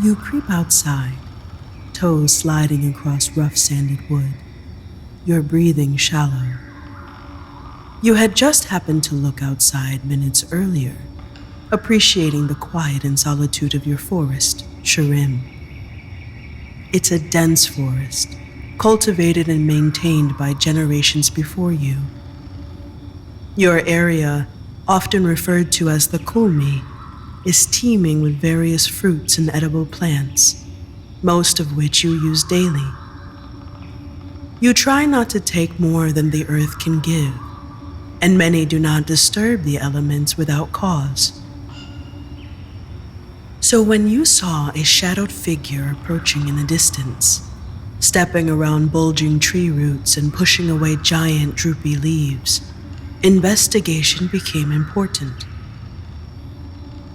You creep outside, toes sliding across rough sanded wood, your breathing shallow. You had just happened to look outside minutes earlier, appreciating the quiet and solitude of your forest, Sharim. It's a dense forest, cultivated and maintained by generations before you. Your area, often referred to as the Kulmi, is teeming with various fruits and edible plants, most of which you use daily. You try not to take more than the earth can give, and many do not disturb the elements without cause. So when you saw a shadowed figure approaching in the distance, stepping around bulging tree roots and pushing away giant droopy leaves, investigation became important.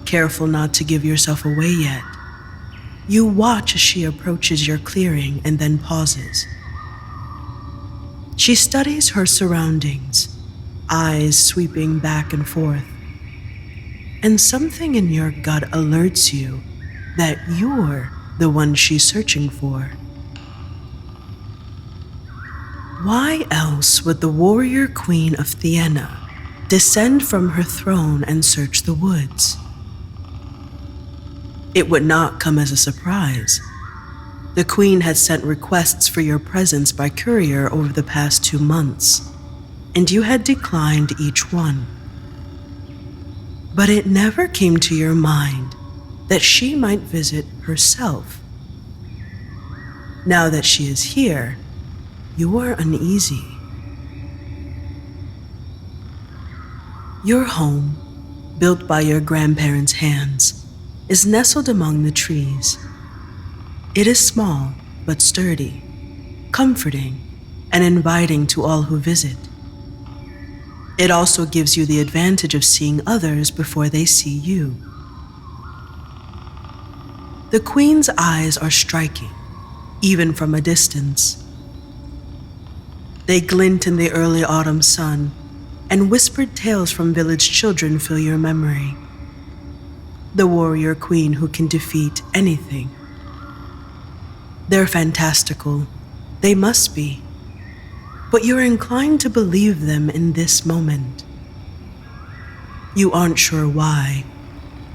Careful not to give yourself away yet, you watch as she approaches your clearing and then pauses. She studies her surroundings, eyes sweeping back and forth, and something in your gut alerts you that you're the one she's searching for. Why else would the Warrior Queen of Thiena descend from her throne and search the woods? It would not come as a surprise. The Queen had sent requests for your presence by courier over the past 2 months, and you had declined each one. But it never came to your mind that she might visit herself. Now that she is here, you are uneasy. Your home, built by your grandparents' hands, is nestled among the trees. It is small but sturdy, comforting, and inviting to all who visit. It also gives you the advantage of seeing others before they see you. The Queen's eyes are striking, even from a distance. They glint in the early autumn sun, and whispered tales from village children fill your memory. The warrior queen who can defeat anything. They're fantastical. They must be. But you're inclined to believe them in this moment. You aren't sure why,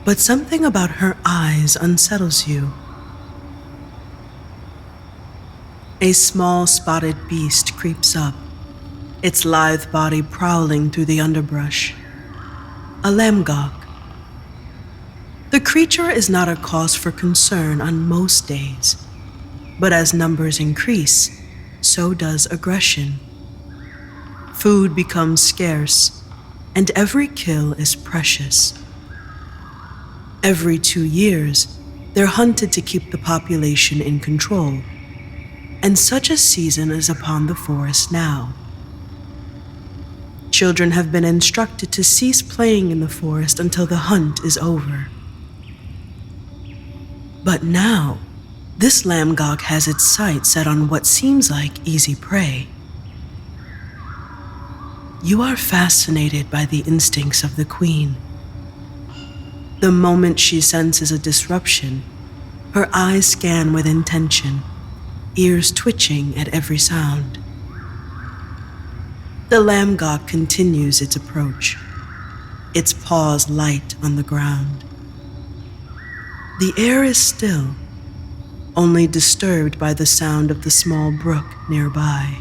but something about her eyes unsettles you. A small spotted beast creeps up, its lithe body prowling through the underbrush. A lamgok. The creature is not a cause for concern on most days, but as numbers increase, so does aggression. Food becomes scarce, and every kill is precious. Every 2 years, they're hunted to keep the population in control, and such a season is upon the forest now. Children have been instructed to cease playing in the forest until the hunt is over. But now, this lamgok has its sights set on what seems like easy prey. You are fascinated by the instincts of the queen. The moment she senses a disruption, her eyes scan with intention, ears twitching at every sound. The lamgok continues its approach, its paws light on the ground. The air is still, only disturbed by the sound of the small brook nearby.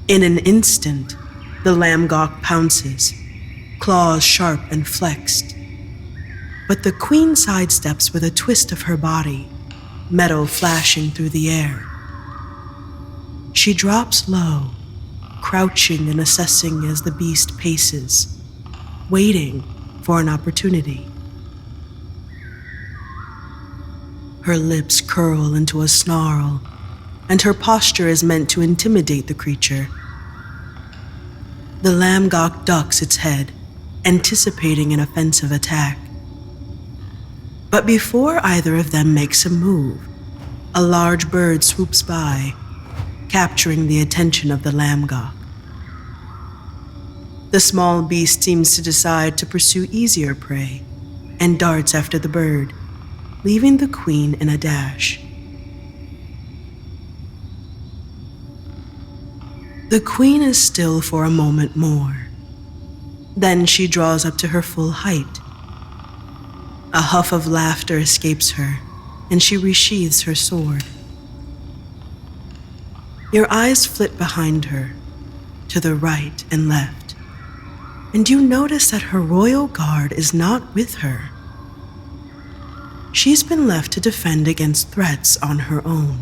In an instant, the lamgok pounces, claws sharp and flexed. But the queen sidesteps with a twist of her body, metal flashing through the air. She drops low, crouching and assessing as the beast paces, waiting for an opportunity. Her lips curl into a snarl, and her posture is meant to intimidate the creature. The lamgok ducks its head, anticipating an offensive attack. But before either of them makes a move, a large bird swoops by, capturing the attention of the lamgok. The small beast seems to decide to pursue easier prey, and darts after the bird, leaving the queen in a dash. The queen is still for a moment more. Then she draws up to her full height. A huff of laughter escapes her, and she resheathes her sword. Your eyes flit behind her, to the right and left, and you notice that her royal guard is not with her. She's been left to defend against threats on her own.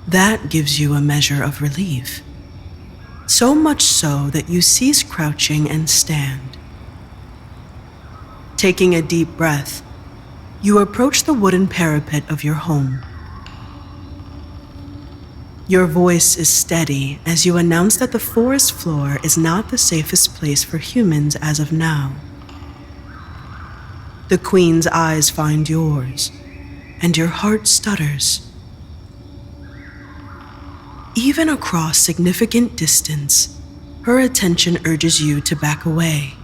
That gives you a measure of relief, so much so that you cease crouching and stand. Taking a deep breath, you approach the wooden parapet of your home. Your voice is steady as you announce that the forest floor is not the safest place for humans as of now. The queen's eyes find yours, and your heart stutters. Even across significant distance, her attention urges you to back away.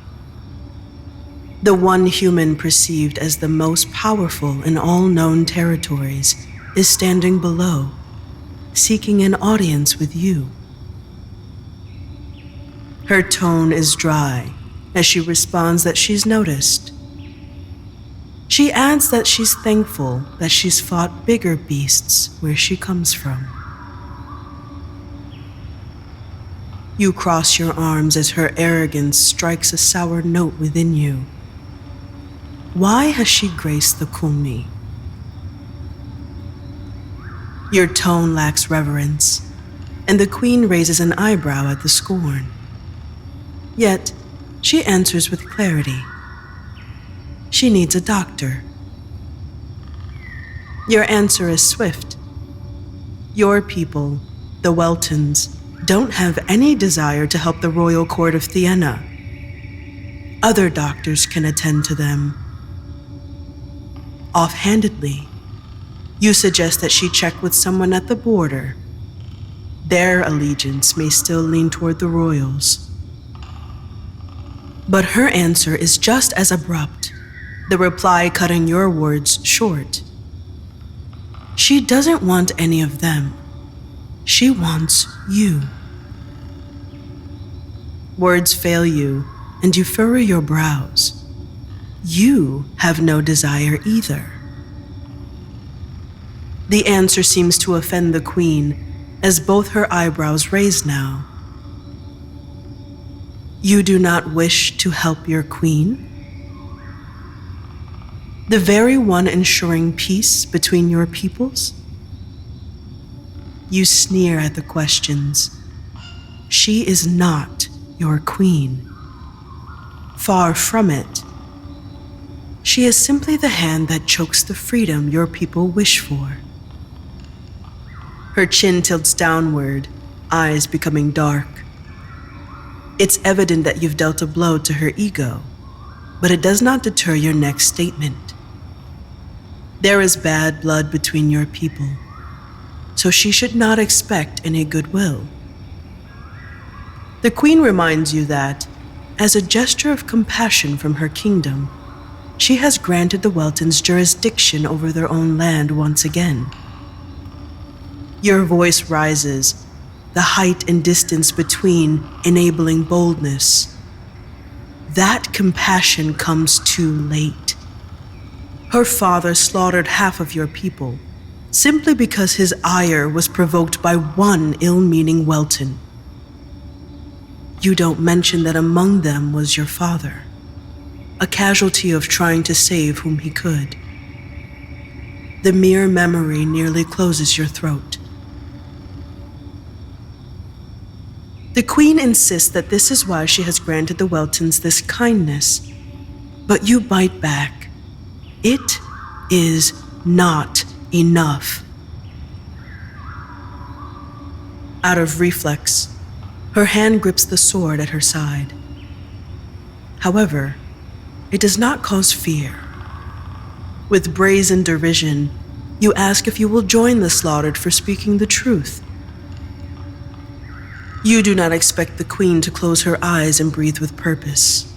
The one human perceived as the most powerful in all known territories is standing below, seeking an audience with you. Her tone is dry as she responds that she's noticed. She adds that she's thankful that she's fought bigger beasts where she comes from. You cross your arms as her arrogance strikes a sour note within you. Why has she graced the Kulmi? Your tone lacks reverence, and the queen raises an eyebrow at the scorn. Yet, she answers with clarity. She needs a doctor. Your answer is swift. Your people, the Weltons, don't have any desire to help the royal court of Thiena. Other doctors can attend to them. Offhandedly, you suggest that she check with someone at the border. Their allegiance may still lean toward the royals. But her answer is just as abrupt, the reply cutting your words short. She doesn't want any of them. She wants you. Words fail you, and you furrow your brows. You have no desire either. The answer seems to offend the queen, as both her eyebrows raise now. You do not wish to help your queen? The very one ensuring peace between your peoples? You sneer at the questions. She is not your queen. Far from it. She is simply the hand that chokes the freedom your people wish for. Her chin tilts downward, eyes becoming dark. It's evident that you've dealt a blow to her ego, but it does not deter your next statement. There is bad blood between your people, so she should not expect any goodwill. The queen reminds you that, as a gesture of compassion from her kingdom, she has granted the Weltons jurisdiction over their own land once again. Your voice rises, the height and distance between enabling boldness. That compassion comes too late. Her father slaughtered half of your people, simply because his ire was provoked by one ill-meaning Welton. You don't mention that among them was your father, a casualty of trying to save whom he could. The mere memory nearly closes your throat. The queen insists that this is why she has granted the Weltons this kindness, but you bite back. It is not enough. Out of reflex, her hand grips the sword at her side. However, it does not cause fear. With brazen derision, you ask if you will join the slaughtered for speaking the truth. You do not expect the queen to close her eyes and breathe with purpose.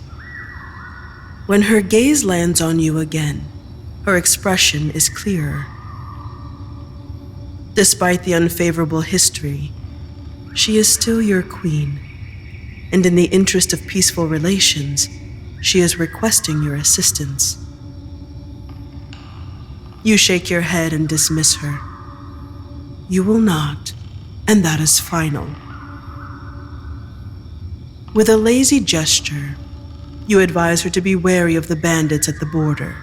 When her gaze lands on you again, her expression is clearer. Despite the unfavorable history, she is still your queen, and in the interest of peaceful relations, she is requesting your assistance. You shake your head and dismiss her. You will not, and that is final. With a lazy gesture, you advise her to be wary of the bandits at the border.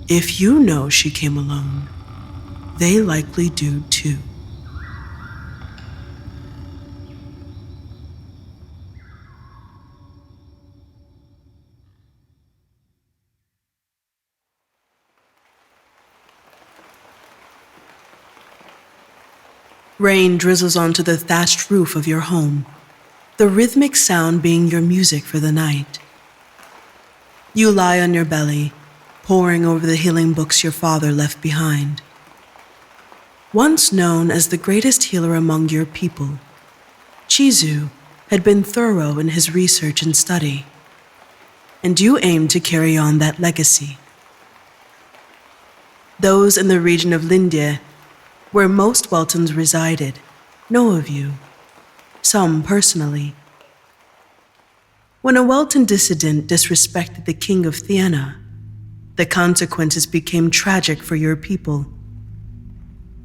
If you know she came alone, they likely do too. Rain drizzles onto the thatched roof of your home, the rhythmic sound being your music for the night. You lie on your belly, poring over the healing books your father left behind. Once known as the greatest healer among your people, Chizu had been thorough in his research and study, and you aim to carry on that legacy. Those in the region of Lindie, where most Weltons resided, know of you, some personally. When a Welton dissident disrespected the King of Thiena, the consequences became tragic for your people.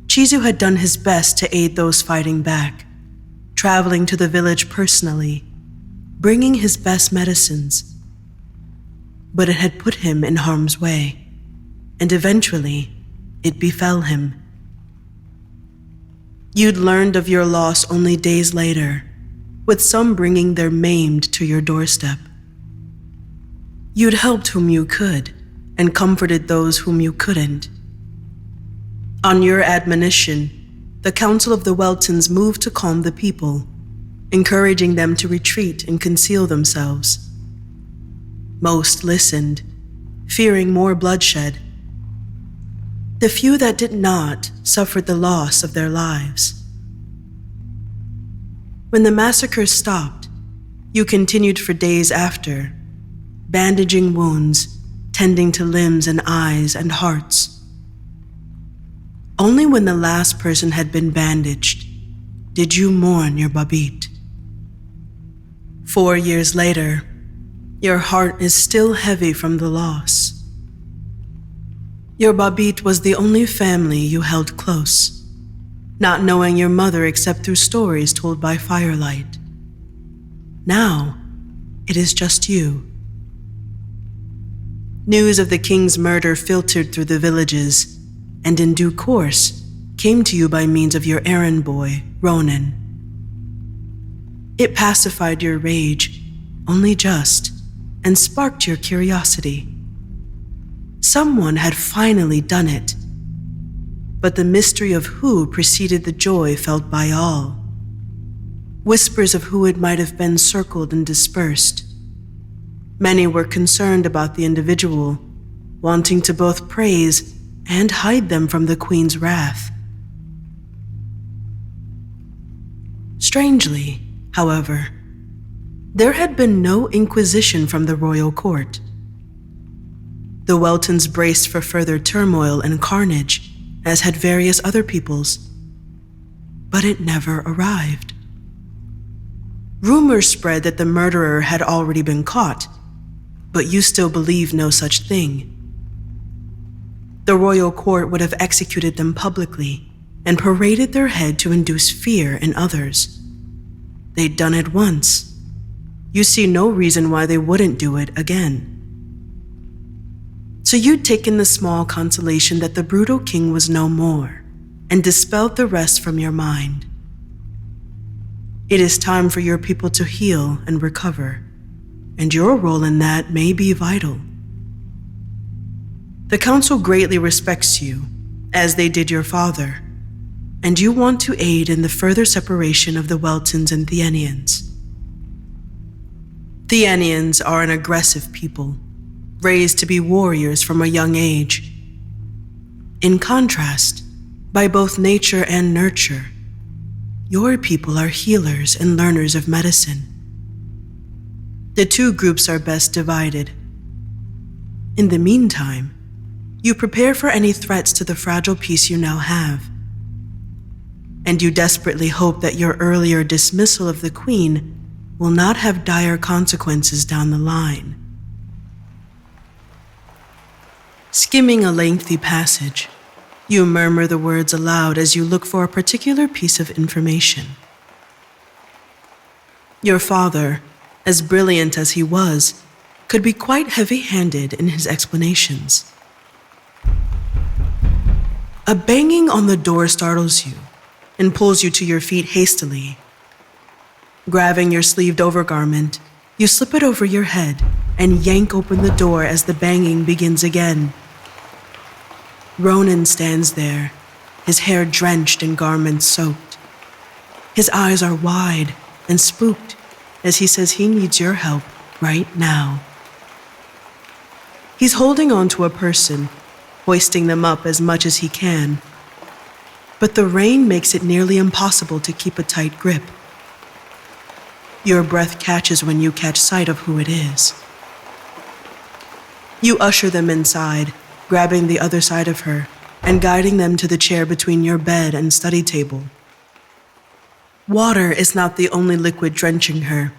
Chizu had done his best to aid those fighting back, traveling to the village personally, bringing his best medicines. But it had put him in harm's way, and eventually it befell him. You'd learned of your loss only days later, with some bringing their maimed to your doorstep. You'd helped whom you could, and comforted those whom you couldn't. On your admonition, the Council of the Weltons moved to calm the people, encouraging them to retreat and conceal themselves. Most listened, fearing more bloodshed. The few that did not suffered the loss of their lives. When the massacres stopped, you continued for days after, bandaging wounds, tending to limbs and eyes and hearts. Only when the last person had been bandaged did you mourn your Babit. 4 years later, your heart is still heavy from the loss. Your Babit was the only family you held close, not knowing your mother except through stories told by firelight. Now, it is just you. News of the king's murder filtered through the villages, and in due course, came to you by means of your errand boy, Ronan. It pacified your rage, only just, and sparked your curiosity. Someone had finally done it, but the mystery of who preceded the joy felt by all. Whispers of who it might have been circled and dispersed. Many were concerned about the individual, wanting to both praise and hide them from the Queen's wrath. Strangely, however, there had been no inquisition from the royal court. The Weltons braced for further turmoil and carnage, as had various other peoples, but it never arrived. Rumors spread that the murderer had already been caught, but you still believe no such thing. The royal court would have executed them publicly and paraded their head to induce fear in others. They'd done it once. You see no reason why they wouldn't do it again. So you'd taken the small consolation that the brutal king was no more and dispelled the rest from your mind. It is time for your people to heal and recover, and your role in that may be vital. The council greatly respects you, as they did your father, and you want to aid in the further separation of the Weltons and Thienians. Thienians are an aggressive people, raised to be warriors from a young age. In contrast, by both nature and nurture, your people are healers and learners of medicine. The two groups are best divided. In the meantime, you prepare for any threats to the fragile peace you now have. And you desperately hope that your earlier dismissal of the Queen will not have dire consequences down the line. Skimming a lengthy passage, you murmur the words aloud as you look for a particular piece of information. Your father, as brilliant as he was, could be quite heavy-handed in his explanations. A banging on the door startles you and pulls you to your feet hastily. Grabbing your sleeved overgarment, you slip it over your head and yank open the door as the banging begins again. Ronan stands there, his hair drenched and garments soaked. His eyes are wide and spooked as he says he needs your help right now. He's holding on to a person, hoisting them up as much as he can. But the rain makes it nearly impossible to keep a tight grip. Your breath catches when you catch sight of who it is. You usher them inside, grabbing the other side of her and guiding them to the chair between your bed and study table. Water is not the only liquid drenching her,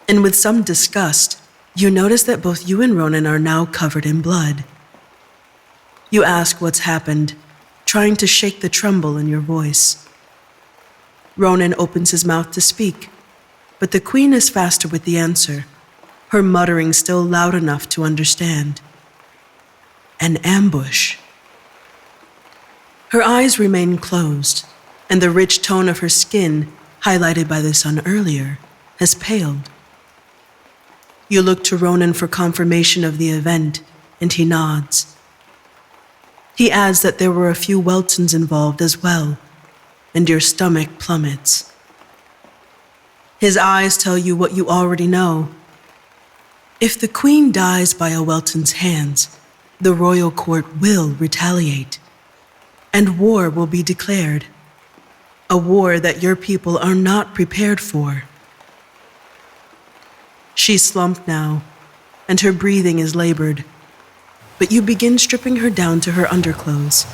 and with some disgust, you notice that both you and Ronan are now covered in blood. You ask what's happened, trying to shake the tremble in your voice. Ronan opens his mouth to speak, but the Queen is faster with the answer, her muttering still loud enough to understand. An ambush. Her eyes remain closed, and the rich tone of her skin, highlighted by the sun earlier, has paled. You look to Ronan for confirmation of the event, and he nods. He adds that there were a few Weltons involved as well, and your stomach plummets. His eyes tell you what you already know. If the Queen dies by a Welton's hands, the royal court will retaliate, and war will be declared. A war that your people are not prepared for. She's slumped now, and her breathing is labored, but you begin stripping her down to her underclothes.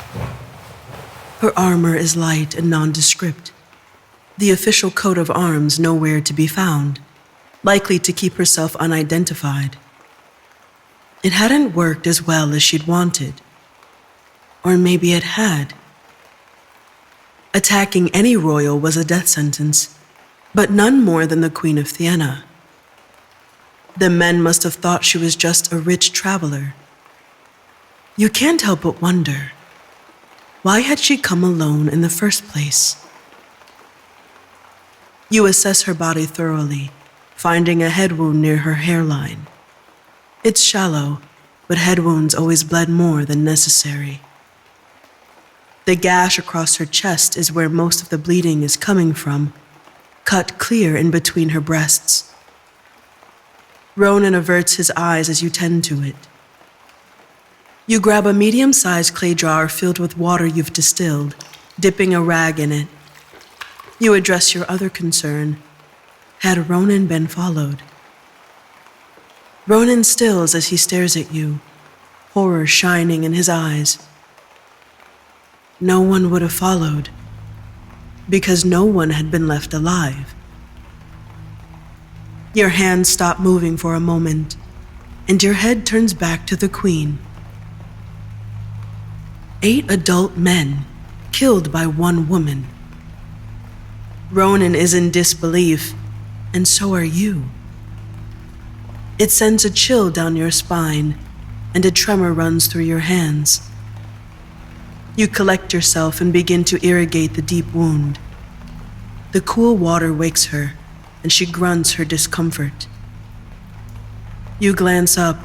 Her armor is light and nondescript, the official coat of arms nowhere to be found, likely to keep herself unidentified. It hadn't worked as well as she'd wanted. Or maybe it had. Attacking any royal was a death sentence, but none more than the Queen of Thiena. The men must have thought she was just a rich traveler. You can't help but wonder, why had she come alone in the first place? You assess her body thoroughly, finding a head wound near her hairline. It's shallow, but head wounds always bled more than necessary. The gash across her chest is where most of the bleeding is coming from, cut clear in between her breasts. Ronan averts his eyes as you tend to it. You grab a medium-sized clay jar filled with water you've distilled, dipping a rag in it. You address your other concern. Had Ronan been followed? Ronan stills as he stares at you, horror shining in his eyes. No one would have followed, because no one had been left alive. Your hands stop moving for a moment, and your head turns back to the Queen. 8 adult men killed by one woman. Ronan is in disbelief, and so are you. It sends a chill down your spine, and a tremor runs through your hands. You collect yourself and begin to irrigate the deep wound. The cool water wakes her, and she grunts her discomfort. You glance up,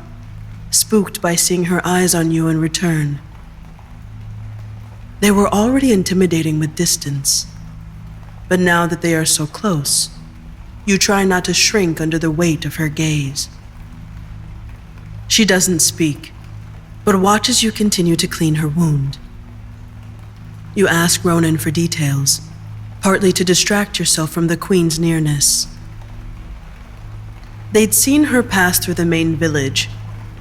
spooked by seeing her eyes on you in return. They were already intimidating with distance, but now that they are so close, you try not to shrink under the weight of her gaze. She doesn't speak, but watches you continue to clean her wound. You ask Ronan for details, partly to distract yourself from the Queen's nearness. They'd seen her pass through the main village,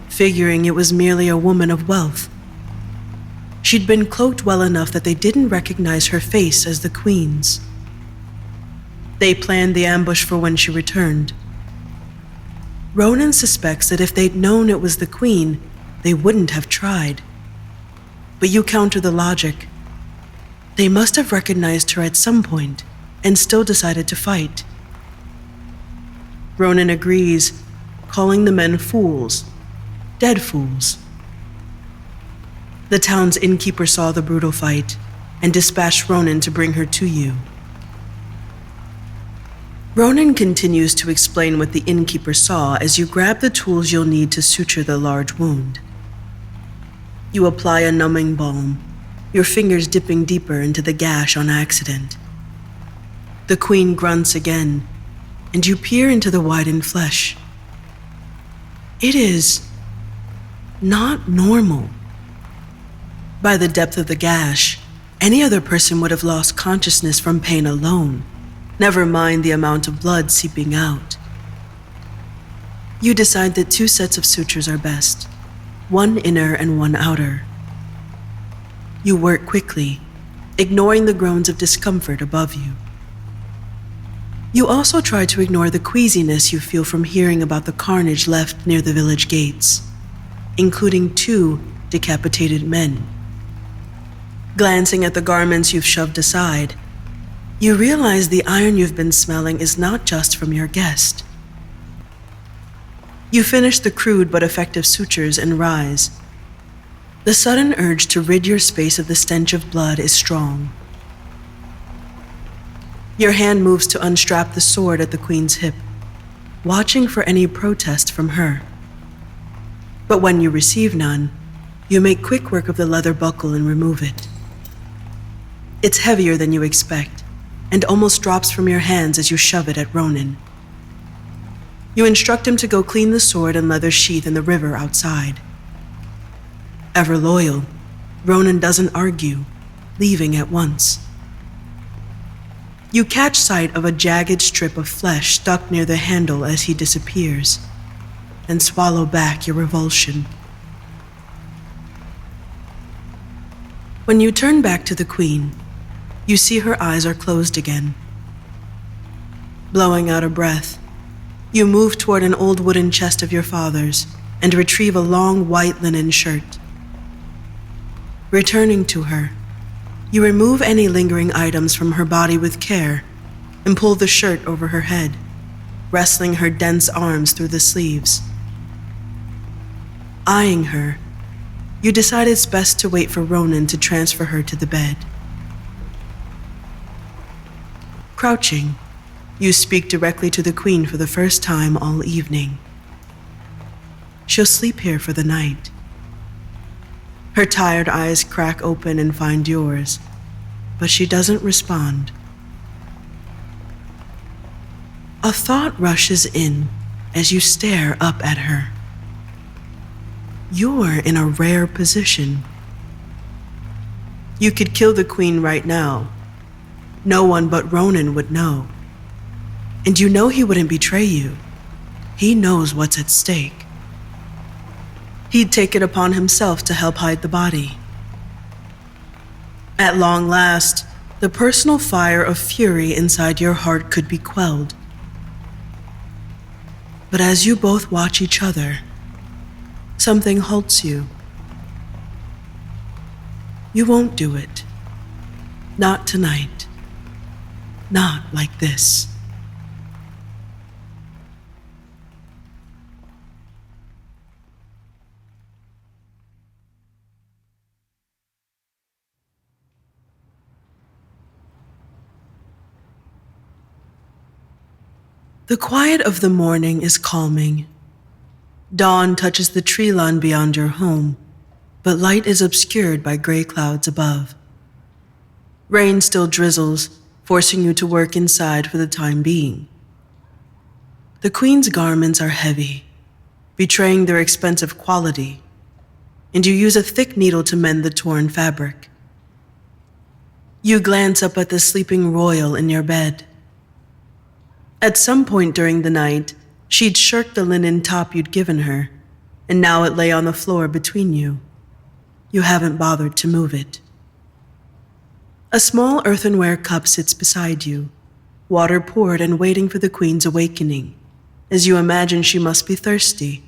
figuring it was merely a woman of wealth. She'd been cloaked well enough that they didn't recognize her face as the queen's. They planned the ambush for when she returned. Ronan suspects that if they'd known it was the queen, they wouldn't have tried. But you counter the logic. They must have recognized her at some point and still decided to fight. Ronan agrees, calling the men fools, dead fools. The town's innkeeper saw the brutal fight and dispatched Ronan to bring her to you. Ronan continues to explain what the innkeeper saw as you grab the tools you'll need to suture the large wound. You apply a numbing balm, your fingers dipping deeper into the gash on accident. The queen grunts again, and you peer into the widened flesh. It is not normal. By the depth of the gash, any other person would have lost consciousness from pain alone, never mind the amount of blood seeping out. You decide that 2 sets of sutures are best, one inner and one outer. You work quickly, ignoring the groans of discomfort above you. You also try to ignore the queasiness you feel from hearing about the carnage left near the village gates, including 2 decapitated men. Glancing at the garments you've shoved aside, you realize the iron you've been smelling is not just from your guest. You finish the crude but effective sutures and rise. The sudden urge to rid your space of the stench of blood is strong. Your hand moves to unstrap the sword at the queen's hip, watching for any protest from her. But when you receive none, you make quick work of the leather buckle and remove it. It's heavier than you expect, and almost drops from your hands as you shove it at Ronan. You instruct him to go clean the sword and leather sheath in the river outside. Ever loyal, Ronan doesn't argue, leaving at once. You catch sight of a jagged strip of flesh stuck near the handle as he disappears, and swallow back your revulsion. When you turn back to the queen, you see her eyes are closed again. Blowing out a breath, you move toward an old wooden chest of your father's and retrieve a long white linen shirt. Returning to her, you remove any lingering items from her body with care and pull the shirt over her head, wrestling her dense arms through the sleeves. Eyeing her, you decide it's best to wait for Ronan to transfer her to the bed. Crouching, you speak directly to the queen for the first time all evening. She'll sleep here for the night. Her tired eyes crack open and find yours, but she doesn't respond. A thought rushes in as you stare up at her. You're in a rare position. You could kill the queen right now. No one but Ronan would know. And you know he wouldn't betray you. He knows what's at stake. He'd take it upon himself to help hide the body. At long last, the personal fire of fury inside your heart could be quelled. But as you both watch each other, something halts you. You won't do it. Not tonight. Not like this. The quiet of the morning is calming. Dawn touches the tree lawn beyond your home, but light is obscured by gray clouds above. Rain still drizzles, forcing you to work inside for the time being. The queen's garments are heavy, betraying their expensive quality, and you use a thick needle to mend the torn fabric. You glance up at the sleeping royal in your bed. At some point during the night, She'd shirked the linen top you'd given her, and now it lay on the floor between you. You haven't bothered to move it. A small earthenware cup sits beside you, water poured and waiting for the Queen's awakening, as you imagine she must be thirsty.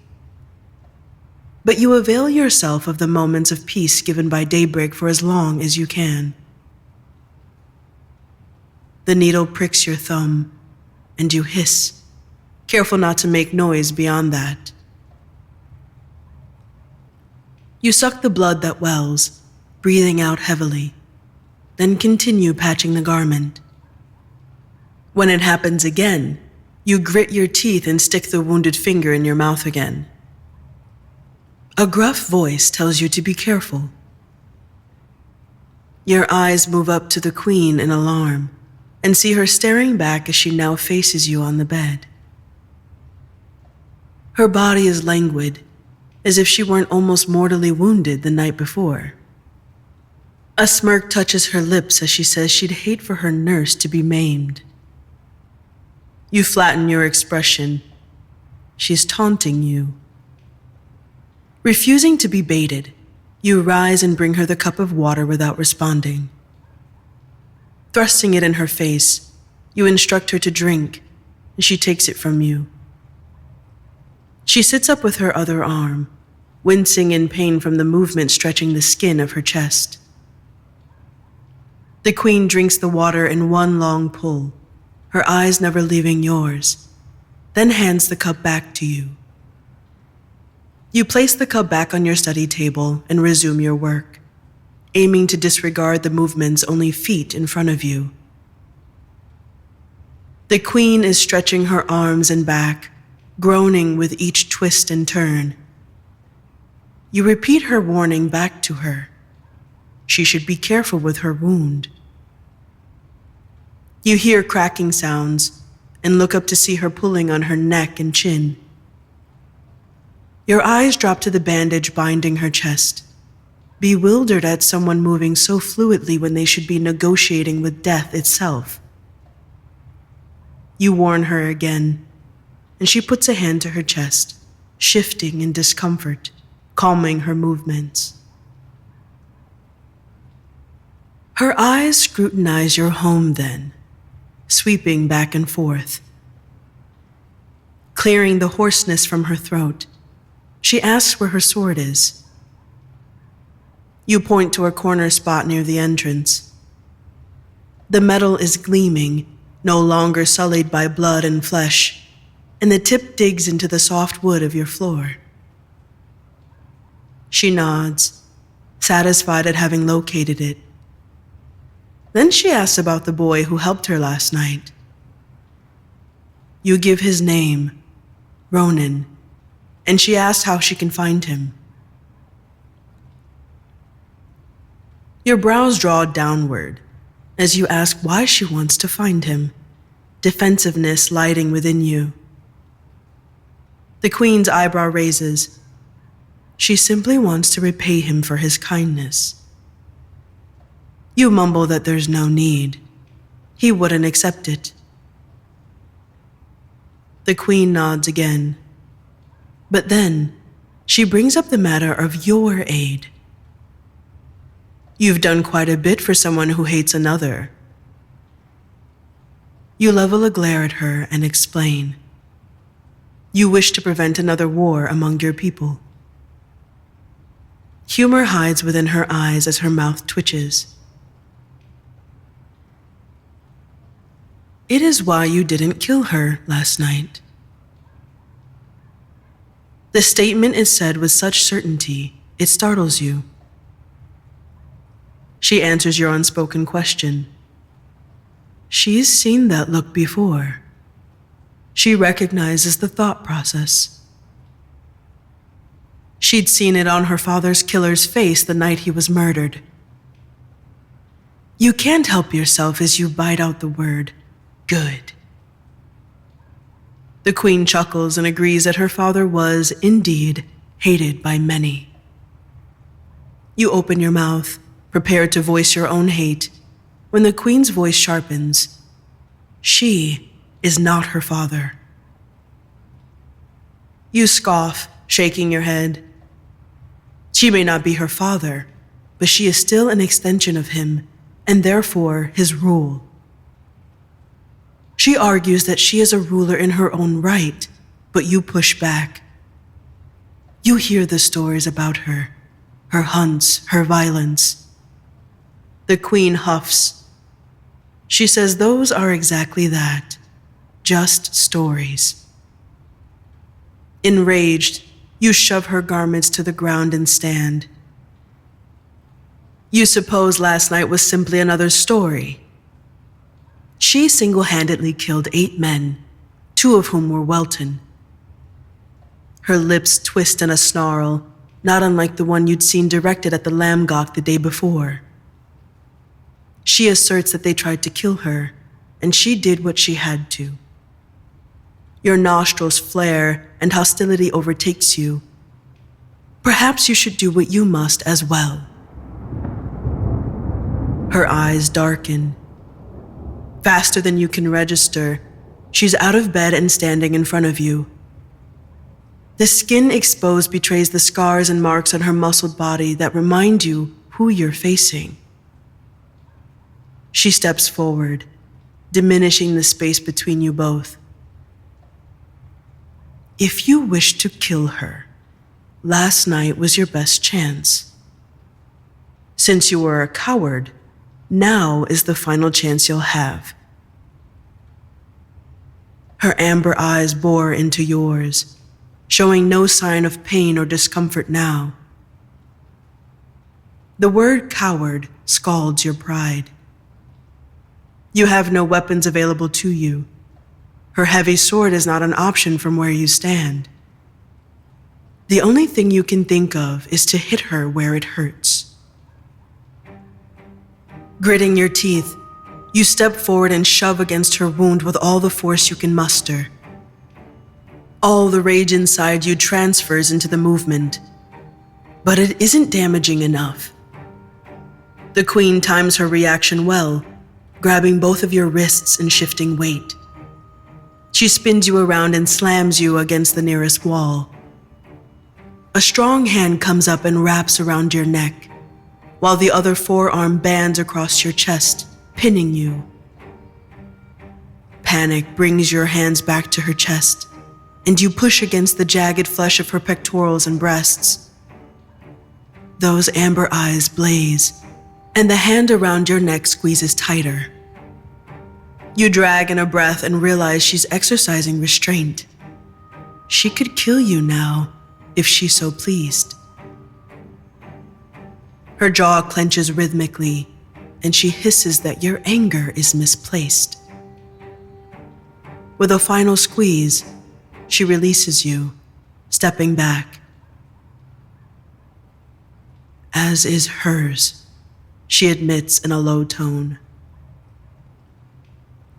But you avail yourself of the moments of peace given by daybreak for as long as you can. The needle pricks your thumb, and you hiss, careful not to make noise beyond that. You suck the blood that wells, breathing out heavily, then continue patching the garment. When it happens again, you grit your teeth and stick the wounded finger in your mouth again. A gruff voice tells you to be careful. Your eyes move up to the Queen in alarm and see her staring back as she now faces you on the bed. Her body is languid, as if she weren't almost mortally wounded the night before. A smirk touches her lips as she says she'd hate for her nurse to be maimed. You flatten your expression. She's taunting you. Refusing to be baited, you rise and bring her the cup of water without responding. Thrusting it in her face, you instruct her to drink, and she takes it from you. She sits up with her other arm, wincing in pain from the movement stretching the skin of her chest. The Queen drinks the water in one long pull, her eyes never leaving yours, then hands the cup back to you. You place the cup back on your study table and resume your work, aiming to disregard the movements only feet in front of you. The Queen is stretching her arms and back, groaning with each twist and turn. You repeat her warning back to her. She should be careful with her wound. You hear cracking sounds and look up to see her pulling on her neck and chin. Your eyes drop to the bandage binding her chest, bewildered at someone moving so fluidly when they should be negotiating with death itself. You warn her again, and she puts a hand to her chest, shifting in discomfort, calming her movements. Her eyes scrutinize your home then, sweeping back and forth. Clearing the hoarseness from her throat, she asks where her sword is. You point to a corner spot near the entrance. The metal is gleaming, no longer sullied by blood and flesh, and the tip digs into the soft wood of your floor. She nods, satisfied at having located it. Then she asks about the boy who helped her last night. You give his name, Ronan, and she asks how she can find him. Your brows draw downward as you ask why she wants to find him, defensiveness lighting within you. The Queen's eyebrow raises. She simply wants to repay him for his kindness. You mumble that there's no need. He wouldn't accept it. The Queen nods again. But then, she brings up the matter of your aid. You've done quite a bit for someone who hates another. You level a glare at her and explain. You wish to prevent another war among your people. Humor hides within her eyes as her mouth twitches. It is why you didn't kill her last night. The statement is said with such certainty, it startles you. She answers your unspoken question. She's seen that look before. She recognizes the thought process. She'd seen it on her father's killer's face the night he was murdered. You can't help yourself as you bite out the word, good. The Queen chuckles and agrees that her father was, indeed, hated by many. You open your mouth, prepared to voice your own hate, when the Queen's voice sharpens. She is not her father. You scoff, shaking your head. She may not be her father, but she is still an extension of him, and therefore his rule. She argues that she is a ruler in her own right, but you push back. You hear the stories about her hunts, her violence. The queen huffs. She says those are exactly that, just stories. Enraged, you shove her garments to the ground and stand. You suppose last night was simply another story. She single-handedly killed 8 men, 2 of whom were Welton. Her lips twist in a snarl, not unlike the one you'd seen directed at the Lamgok the day before. She asserts that they tried to kill her, and she did what she had to. Your nostrils flare and hostility overtakes you. Perhaps you should do what you must as well. Her eyes darken. Faster than you can register, she's out of bed and standing in front of you. The skin exposed betrays the scars and marks on her muscled body that remind you who you're facing. She steps forward, diminishing the space between you both. If you wish to kill her, last night was your best chance. Since you were a coward, now is the final chance you'll have. Her amber eyes bore into yours, showing no sign of pain or discomfort now. The word coward scalds your pride. You have no weapons available to you. Her heavy sword is not an option from where you stand. The only thing you can think of is to hit her where it hurts. Gritting your teeth, you step forward and shove against her wound with all the force you can muster. All the rage inside you transfers into the movement, but it isn't damaging enough. The queen times her reaction well, grabbing both of your wrists and shifting weight. She spins you around and slams you against the nearest wall. A strong hand comes up and wraps around your neck, while the other forearm bands across your chest, pinning you. Panic brings your hands back to her chest, and you push against the jagged flesh of her pectorals and breasts. Those amber eyes blaze, and the hand around your neck squeezes tighter. You drag in a breath and realize she's exercising restraint. She could kill you now, if she so pleased. Her jaw clenches rhythmically, and she hisses that your anger is misplaced. With a final squeeze, she releases you, stepping back. As is hers, she admits in a low tone.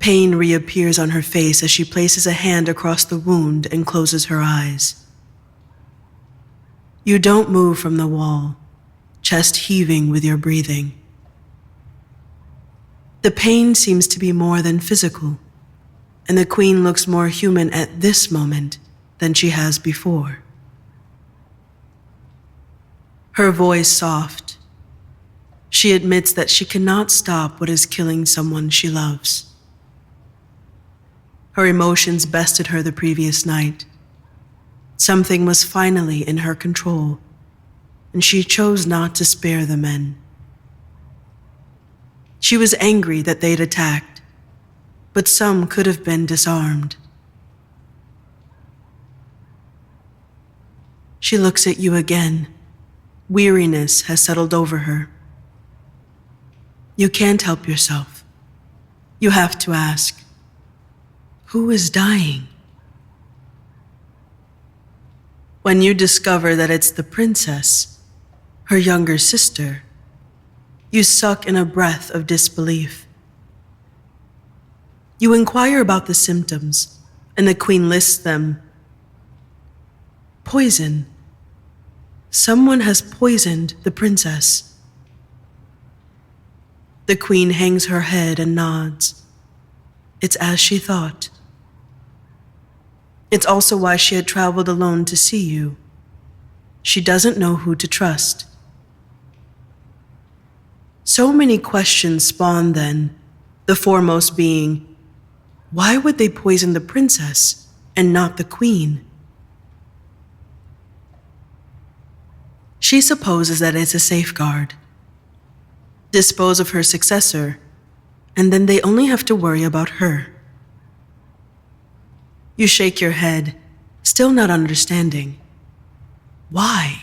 Pain reappears on her face as she places a hand across the wound and closes her eyes. You don't move from the wall, chest heaving with your breathing. The pain seems to be more than physical, and the queen looks more human at this moment than she has before. Her voice soft. She admits that she cannot stop what is killing someone she loves. Her emotions bested her the previous night. Something was finally in her control, and she chose not to spare the men. She was angry that they'd attacked, but some could have been disarmed. She looks at you again. Weariness has settled over her. You can't help yourself. You have to ask, who is dying? When you discover that it's the princess, her younger sister, you suck in a breath of disbelief. You inquire about the symptoms, and the queen lists them. Poison. Someone has poisoned the princess. The queen hangs her head and nods. It's as she thought. It's also why she had traveled alone to see you. She doesn't know who to trust. So many questions spawn then, the foremost being, why would they poison the princess and not the queen? She supposes that it's a safeguard. Dispose of her successor, and then they only have to worry about her. You shake your head, still not understanding. Why?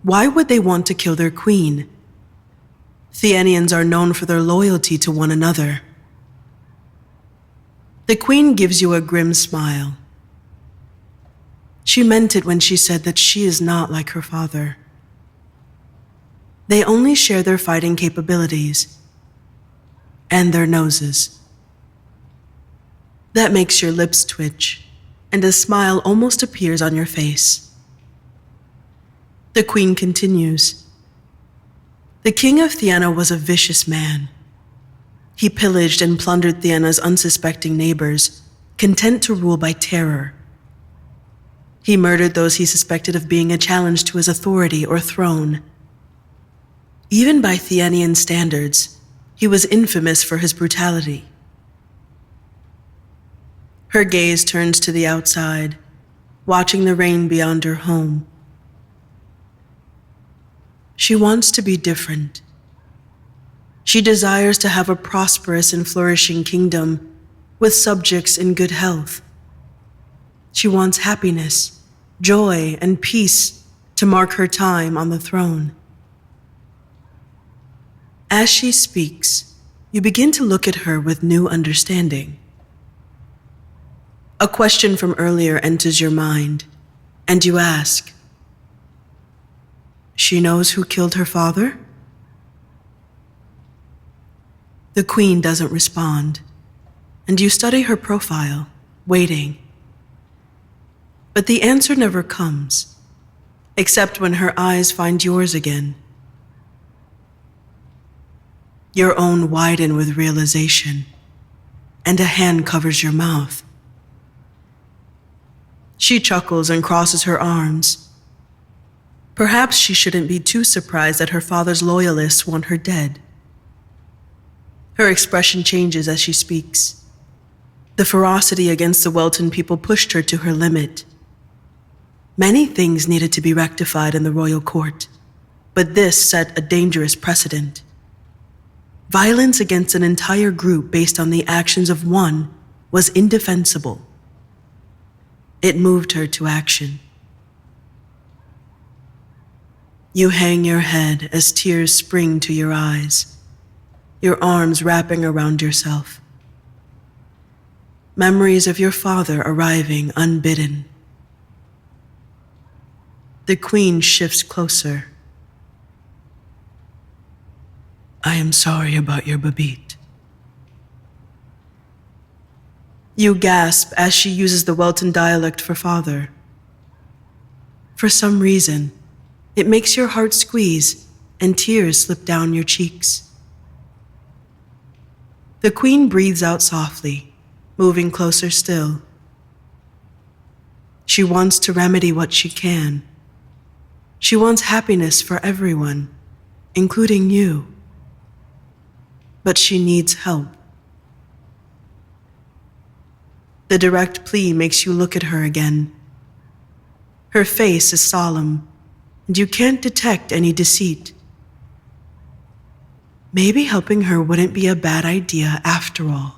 Why would they want to kill their queen? Thienians are known for their loyalty to one another. The queen gives you a grim smile. She meant it when she said that she is not like her father. They only share their fighting capabilities and their noses. That makes your lips twitch, and a smile almost appears on your face. The queen continues. The king of Thiena was a vicious man. He pillaged and plundered Thiena's unsuspecting neighbors, content to rule by terror. He murdered those he suspected of being a challenge to his authority or throne. Even by Thienian standards, he was infamous for his brutality. Her gaze turns to the outside, watching the rain beyond her home. She wants to be different. She desires to have a prosperous and flourishing kingdom with subjects in good health. She wants happiness, joy, and peace to mark her time on the throne. As she speaks, you begin to look at her with new understanding. A question from earlier enters your mind, and you ask, she knows who killed her father? The queen doesn't respond, and you study her profile, waiting. But the answer never comes, except when her eyes find yours again. Your own widen with realization, and a hand covers your mouth. She chuckles and crosses her arms. Perhaps she shouldn't be too surprised that her father's loyalists want her dead. Her expression changes as she speaks. The ferocity against the Welton people pushed her to her limit. Many things needed to be rectified in the royal court, but this set a dangerous precedent. Violence against an entire group based on the actions of one was indefensible. It moved her to action. You hang your head as tears spring to your eyes, your arms wrapping around yourself. Memories of your father arriving unbidden. The queen shifts closer. I am sorry about your Babit. You gasp as she uses the Welton dialect for father. For some reason, it makes your heart squeeze and tears slip down your cheeks. The queen breathes out softly, moving closer still. She wants to remedy what she can. She wants happiness for everyone, including you. But she needs help. The direct plea makes you look at her again. Her face is solemn, and you can't detect any deceit. Maybe helping her wouldn't be a bad idea after all.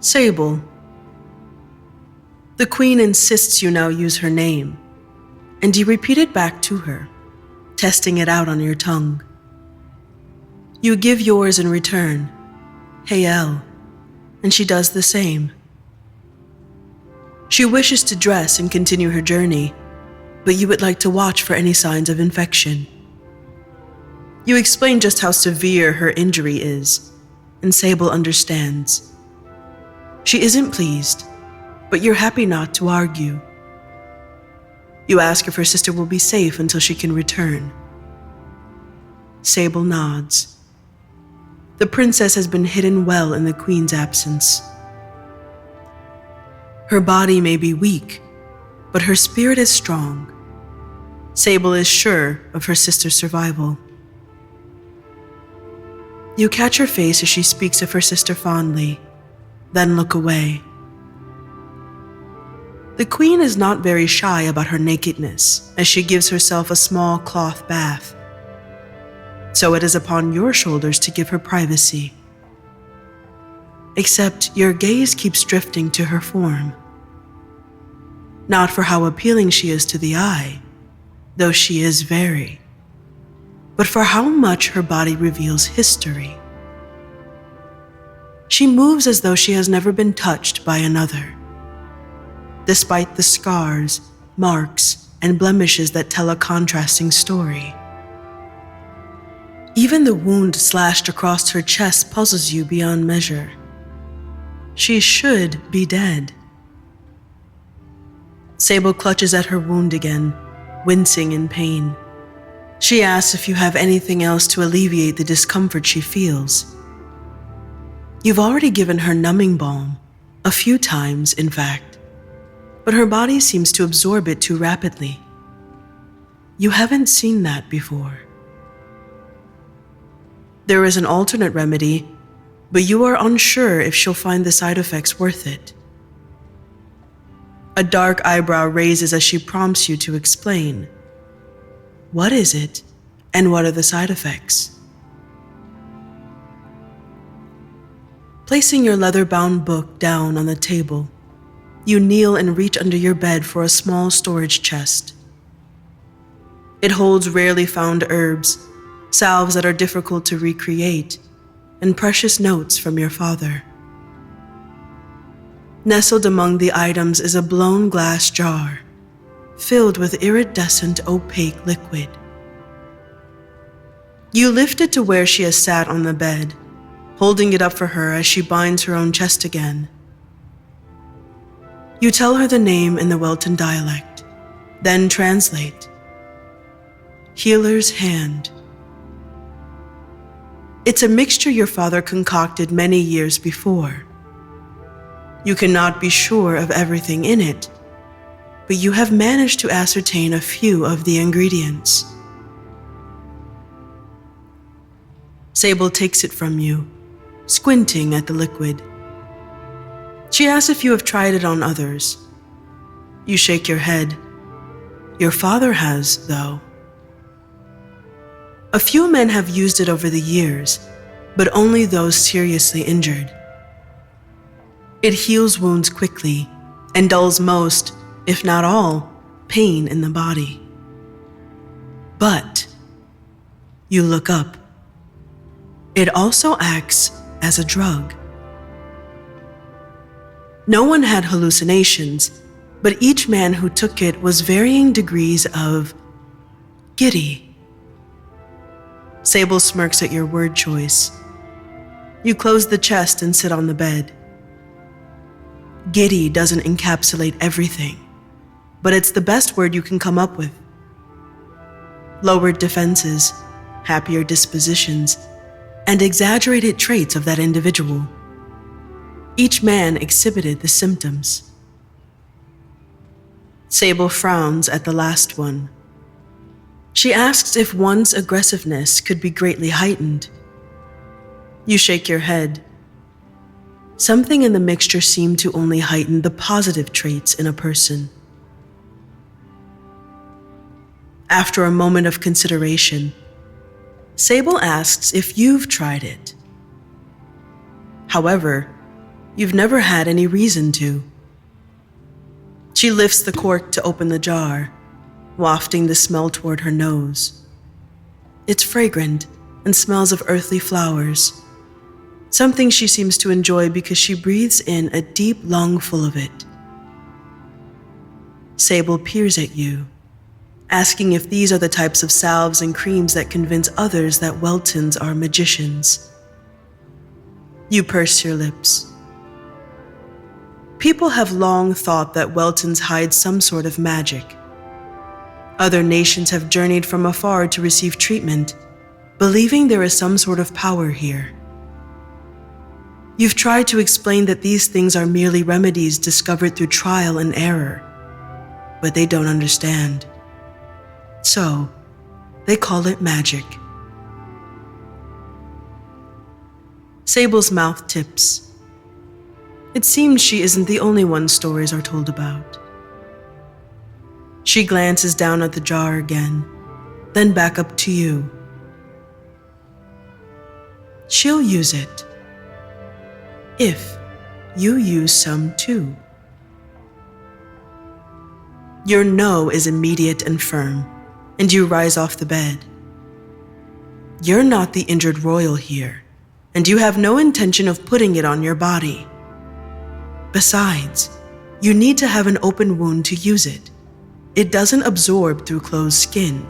Sable. The queen insists you now use her name, and you repeat it back to her, testing it out on your tongue. You give yours in return, Hayel, and she does the same. She wishes to dress and continue her journey, but you would like to watch for any signs of infection. You explain just how severe her injury is, and Sable understands. She isn't pleased, but you're happy not to argue. You ask if her sister will be safe until she can return. Sable nods. The princess has been hidden well in the queen's absence. Her body may be weak, but her spirit is strong. Sable is sure of her sister's survival. You catch her face as she speaks of her sister fondly, then look away. The queen is not very shy about her nakedness as she gives herself a small cloth bath. So it is upon your shoulders to give her privacy. Except your gaze keeps drifting to her form. Not for how appealing she is to the eye, though she is very, but for how much her body reveals history. She moves as though she has never been touched by another, despite the scars, marks, and blemishes that tell a contrasting story. Even the wound slashed across her chest puzzles you beyond measure. She should be dead. Sable clutches at her wound again, wincing in pain. She asks if you have anything else to alleviate the discomfort she feels. You've already given her numbing balm, a few times, in fact, but her body seems to absorb it too rapidly. You haven't seen that before. There is an alternate remedy, but you are unsure if she'll find the side effects worth it. A dark eyebrow raises as she prompts you to explain. What is it, and what are the side effects? Placing your leather-bound book down on the table, you kneel and reach under your bed for a small storage chest. It holds rarely found herbs, salves that are difficult to recreate, and precious notes from your father. Nestled among the items is a blown glass jar, filled with iridescent opaque liquid. You lift it to where she has sat on the bed, holding it up for her as she binds her own chest again. You tell her the name in the Welton dialect, then translate. Healer's Hand. It's a mixture your father concocted many years before. You cannot be sure of everything in it, but you have managed to ascertain a few of the ingredients. Sable takes it from you, squinting at the liquid. She asks if you have tried it on others. You shake your head. Your father has, though. A few men have used it over the years, but only those seriously injured. It heals wounds quickly and dulls most, if not all, pain in the body. But you look up. It also acts as a drug. No one had hallucinations, but each man who took it was varying degrees of giddy. Sable smirks at your word choice. You close the chest and sit on the bed. Giddy doesn't encapsulate everything, but it's the best word you can come up with. Lowered defenses, happier dispositions, and exaggerated traits of that individual. Each man exhibited the symptoms. Sable frowns at the last one. She asks if one's aggressiveness could be greatly heightened. You shake your head. Something in the mixture seemed to only heighten the positive traits in a person. After a moment of consideration, Sable asks if you've tried it. However, you've never had any reason to. She lifts the cork to open the jar, wafting the smell toward her nose. It's fragrant and smells of earthly flowers, something she seems to enjoy because she breathes in a deep lung full of it. Sable peers at you, asking if these are the types of salves and creams that convince others that Weltons are magicians. You purse your lips. People have long thought that Weltons hide some sort of magic, Other nations have journeyed from afar to receive treatment, believing there is some sort of power here. You've tried to explain that these things are merely remedies discovered through trial and error, but they don't understand. So, they call it magic. Sable's mouth tips. It seems she isn't the only one stories are told about. She glances down at the jar again, then back up to you. She'll use it. If you use some too. Your no is immediate and firm, and you rise off the bed. You're not the injured royal here, and you have no intention of putting it on your body. Besides, you need to have an open wound to use it. It doesn't absorb through closed skin.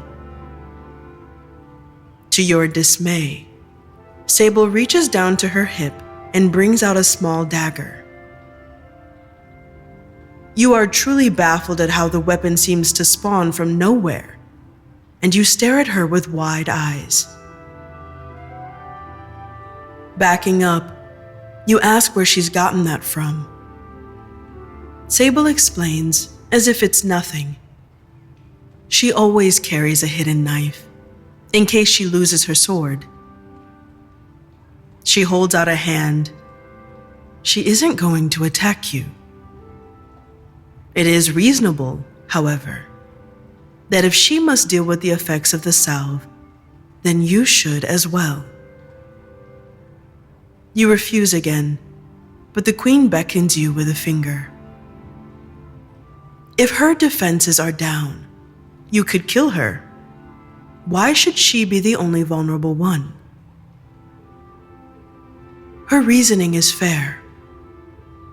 To your dismay, Sable reaches down to her hip and brings out a small dagger. You are truly baffled at how the weapon seems to spawn from nowhere, and you stare at her with wide eyes. Backing up, you ask where she's gotten that from. Sable explains as if it's nothing. She always carries a hidden knife, in case she loses her sword. She holds out a hand. She isn't going to attack you. It is reasonable, however, that if she must deal with the effects of the salve, then you should as well. You refuse again, but the queen beckons you with a finger. If her defenses are down, you could kill her. Why should she be the only vulnerable one? Her reasoning is fair.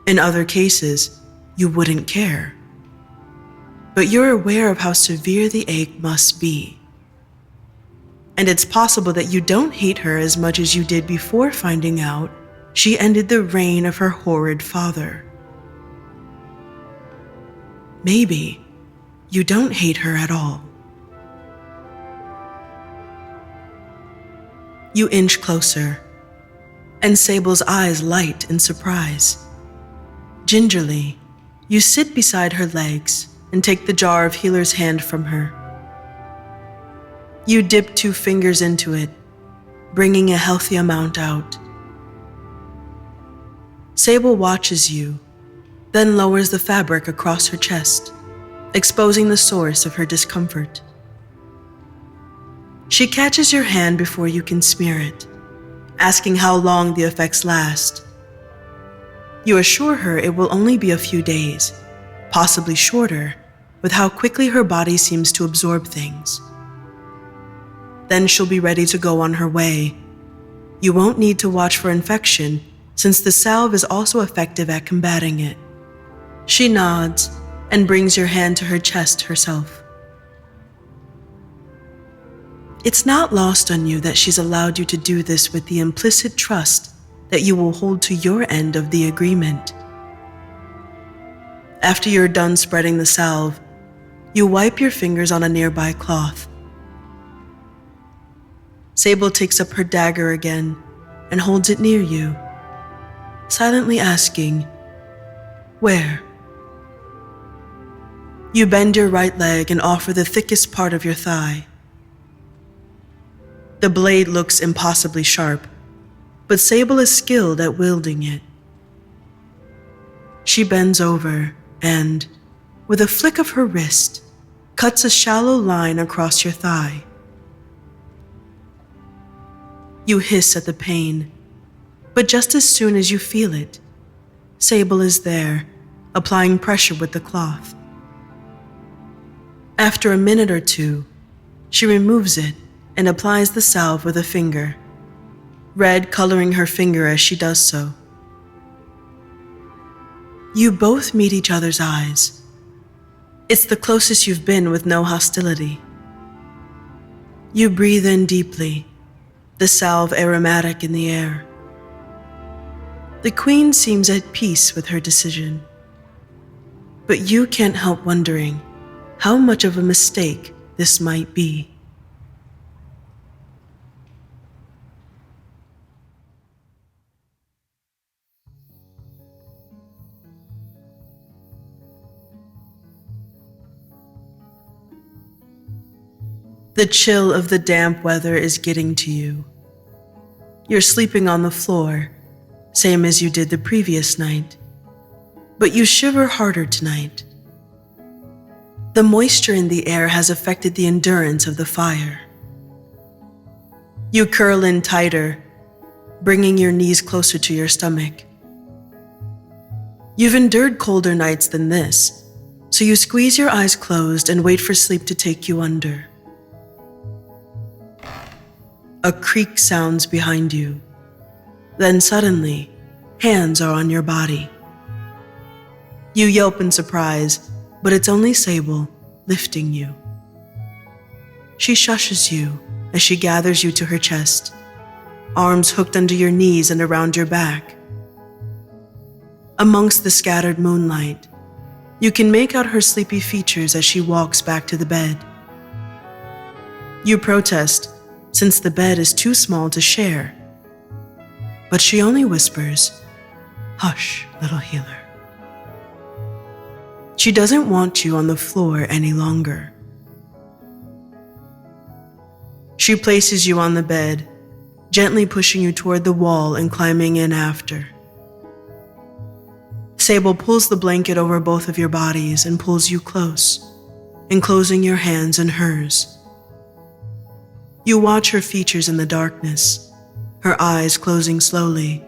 In other cases, you wouldn't care. But you're aware of how severe the ache must be. And it's possible that you don't hate her as much as you did before finding out she ended the reign of her horrid father. Maybe you don't hate her at all. You inch closer, and Sable's eyes light in surprise. Gingerly, you sit beside her legs and take the jar of healer's hand from her. You dip 2 fingers into it, bringing a healthy amount out. Sable watches you, then lowers the fabric across her chest, exposing the source of her discomfort. She catches your hand before you can smear it, asking how long the effects last. You assure her it will only be a few days, possibly shorter, with how quickly her body seems to absorb things. Then she'll be ready to go on her way. You won't need to watch for infection, since the salve is also effective at combating it. She nods and brings your hand to her chest herself. It's not lost on you that she's allowed you to do this with the implicit trust that you will hold to your end of the agreement. After you're done spreading the salve, you wipe your fingers on a nearby cloth. Sable takes up her dagger again and holds it near you, silently asking, "Where?" You bend your right leg and offer the thickest part of your thigh. The blade looks impossibly sharp, but Sable is skilled at wielding it. She bends over and, with a flick of her wrist, cuts a shallow line across your thigh. You hiss at the pain, but just as soon as you feel it, Sable is there, applying pressure with the cloth. After a minute or two, she removes it and applies the salve with a finger, red coloring her finger as she does so. You both meet each other's eyes. It's the closest you've been with no hostility. You breathe in deeply, the salve aromatic in the air. The queen seems at peace with her decision, but you can't help wondering how much of a mistake this might be. The chill of the damp weather is getting to you. You're sleeping on the floor, same as you did the previous night, but you shiver harder tonight. The moisture in the air has affected the endurance of the fire. You curl in tighter, bringing your knees closer to your stomach. You've endured colder nights than this, so you squeeze your eyes closed and wait for sleep to take you under. A creak sounds behind you. Then suddenly, hands are on your body. You yelp in surprise, but it's only Sable lifting you. She shushes you as she gathers you to her chest, arms hooked under your knees and around your back. Amongst the scattered moonlight, you can make out her sleepy features as she walks back to the bed. You protest, since the bed is too small to share. But she only whispers, "Hush, little healer." She doesn't want you on the floor any longer. She places you on the bed, gently pushing you toward the wall and climbing in after. Sable pulls the blanket over both of your bodies and pulls you close, enclosing your hands in hers. You watch her features in the darkness, her eyes closing slowly.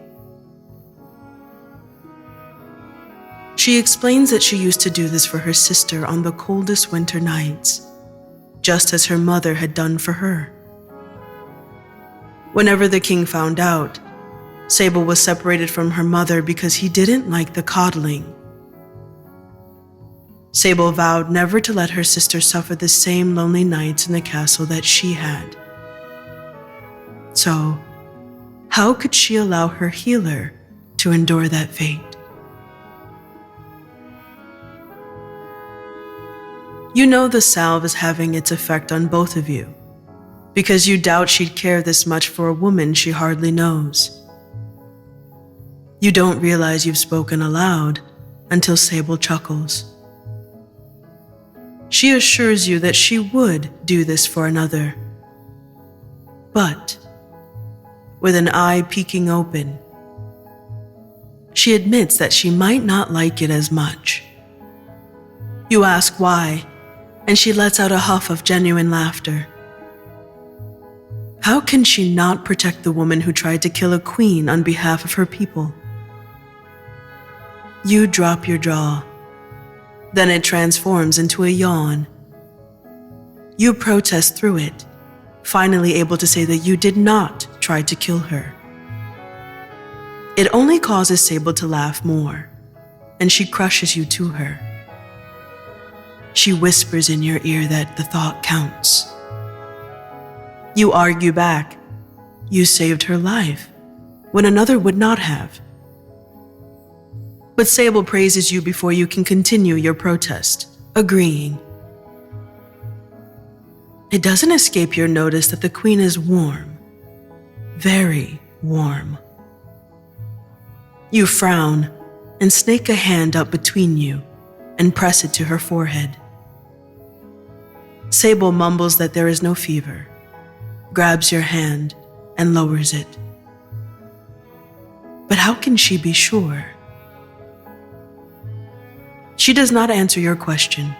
She explains that she used to do this for her sister on the coldest winter nights, just as her mother had done for her. Whenever the king found out, Sable was separated from her mother because he didn't like the coddling. Sable vowed never to let her sister suffer the same lonely nights in the castle that she had. So, how could she allow her healer to endure that fate? You know the salve is having its effect on both of you, because you doubt she'd care this much for a woman she hardly knows. You don't realize you've spoken aloud until Sable chuckles. She assures you that she would do this for another. But, with an eye peeking open, she admits that she might not like it as much. You ask why, and she lets out a huff of genuine laughter. How can she not protect the woman who tried to kill a queen on behalf of her people? You drop your jaw. Then it transforms into a yawn. You protest through it, finally able to say that you did not try to kill her. It only causes Sable to laugh more, and she crushes you to her. She whispers in your ear that the thought counts. You argue back. You saved her life, when another would not have. But Sable praises you before you can continue your protest, agreeing. It doesn't escape your notice that the queen is warm, very warm. You frown and snake a hand up between you and press it to her forehead. Sable mumbles that there is no fever, grabs your hand and lowers it. But how can she be sure? She does not answer your question,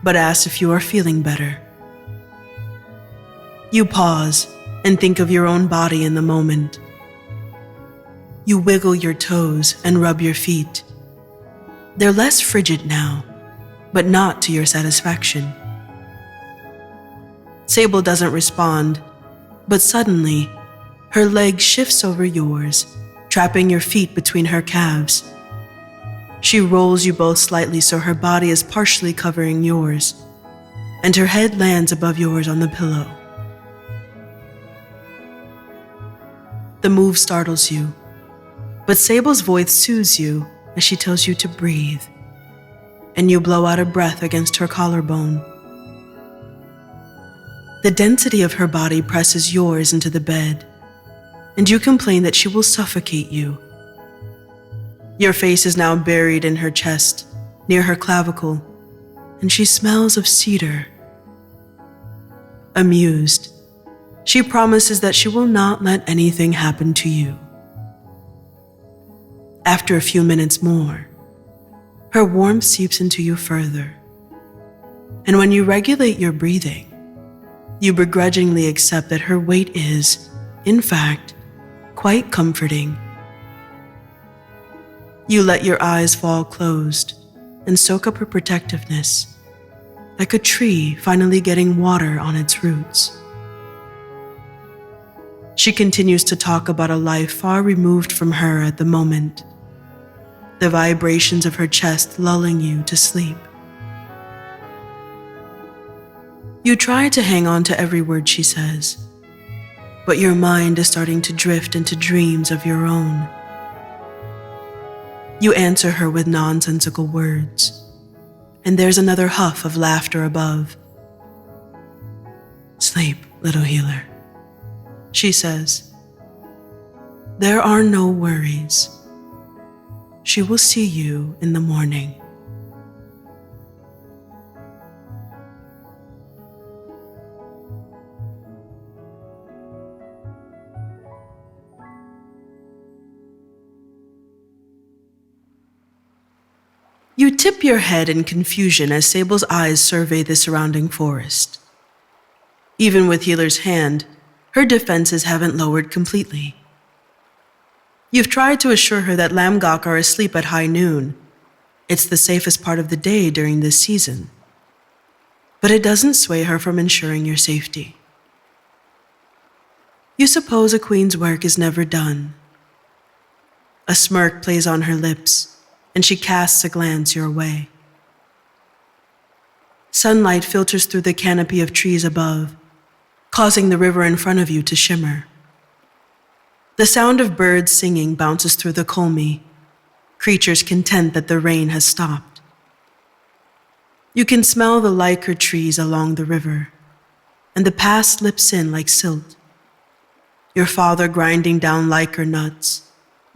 but asks if you are feeling better. You pause and think of your own body in the moment. You wiggle your toes and rub your feet. They're less frigid now, but not to your satisfaction. Sable doesn't respond, but suddenly, her leg shifts over yours, trapping your feet between her calves. She rolls you both slightly so her body is partially covering yours, and her head lands above yours on the pillow. The move startles you, but Sable's voice soothes you as she tells you to breathe, and you blow out a breath against her collarbone. The density of her body presses yours into the bed, and you complain that she will suffocate you. Your face is now buried in her chest, near her clavicle, and she smells of cedar. Amused, she promises that she will not let anything happen to you. After a few minutes more, her warmth seeps into you further, and when you regulate your breathing, you begrudgingly accept that her weight is, in fact, quite comforting. You let your eyes fall closed and soak up her protectiveness, like a tree finally getting water on its roots. She continues to talk about a life far removed from her at the moment, the vibrations of her chest lulling you to sleep. You try to hang on to every word she says, but your mind is starting to drift into dreams of your own. You answer her with nonsensical words, and there's another huff of laughter above. "Sleep, little healer," she says. "There are no worries. She will see you in the morning." You tip your head in confusion as Sable's eyes survey the surrounding forest. Even with Healer's hand, her defenses haven't lowered completely. You've tried to assure her that Lamgok are asleep at high noon. It's the safest part of the day during this season. But it doesn't sway her from ensuring your safety. You suppose a queen's work is never done. A smirk plays on her lips, and she casts a glance your way. Sunlight filters through the canopy of trees above, causing the river in front of you to shimmer. The sound of birds singing bounces through the culmi, creatures content that the rain has stopped. You can smell the liker trees along the river, and the path slips in like silt. Your father grinding down liker nuts,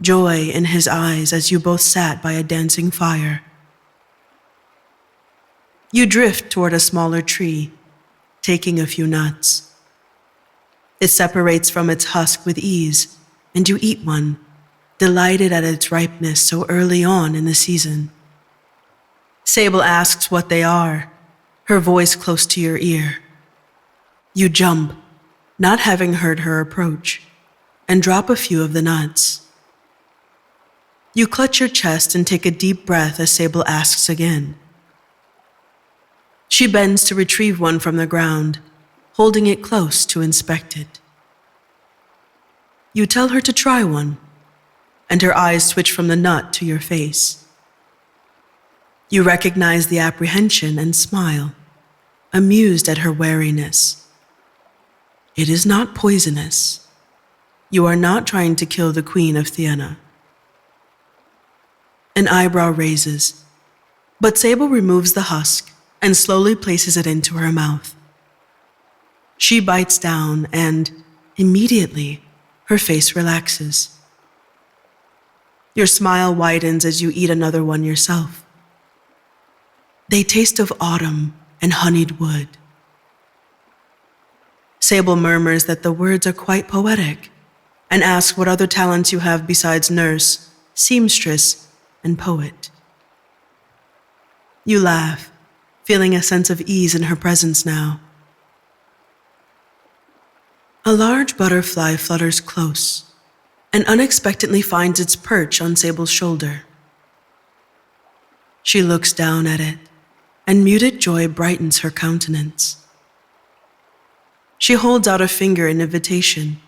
joy in his eyes as you both sat by a dancing fire. You drift toward a smaller tree, taking a few nuts. It separates from its husk with ease, and you eat one, delighted at its ripeness so early on in the season. Sable asks what they are, her voice close to your ear. You jump, not having heard her approach, and drop a few of the nuts. You clutch your chest and take a deep breath as Sable asks again. She bends to retrieve one from the ground, holding it close to inspect it. You tell her to try one, and her eyes switch from the nut to your face. You recognize the apprehension and smile, amused at her wariness. It is not poisonous. You are not trying to kill the Queen of Thiena. An eyebrow raises, but Sable removes the husk and slowly places it into her mouth. She bites down and, immediately, her face relaxes. Your smile widens as you eat another one yourself. They taste of autumn and honeyed wood. Sable murmurs that the words are quite poetic and asks what other talents you have besides nurse, seamstress, and poet. You laugh, feeling a sense of ease in her presence now. A large butterfly flutters close and unexpectedly finds its perch on Sable's shoulder. She looks down at it, and muted joy brightens her countenance. She holds out a finger in invitation.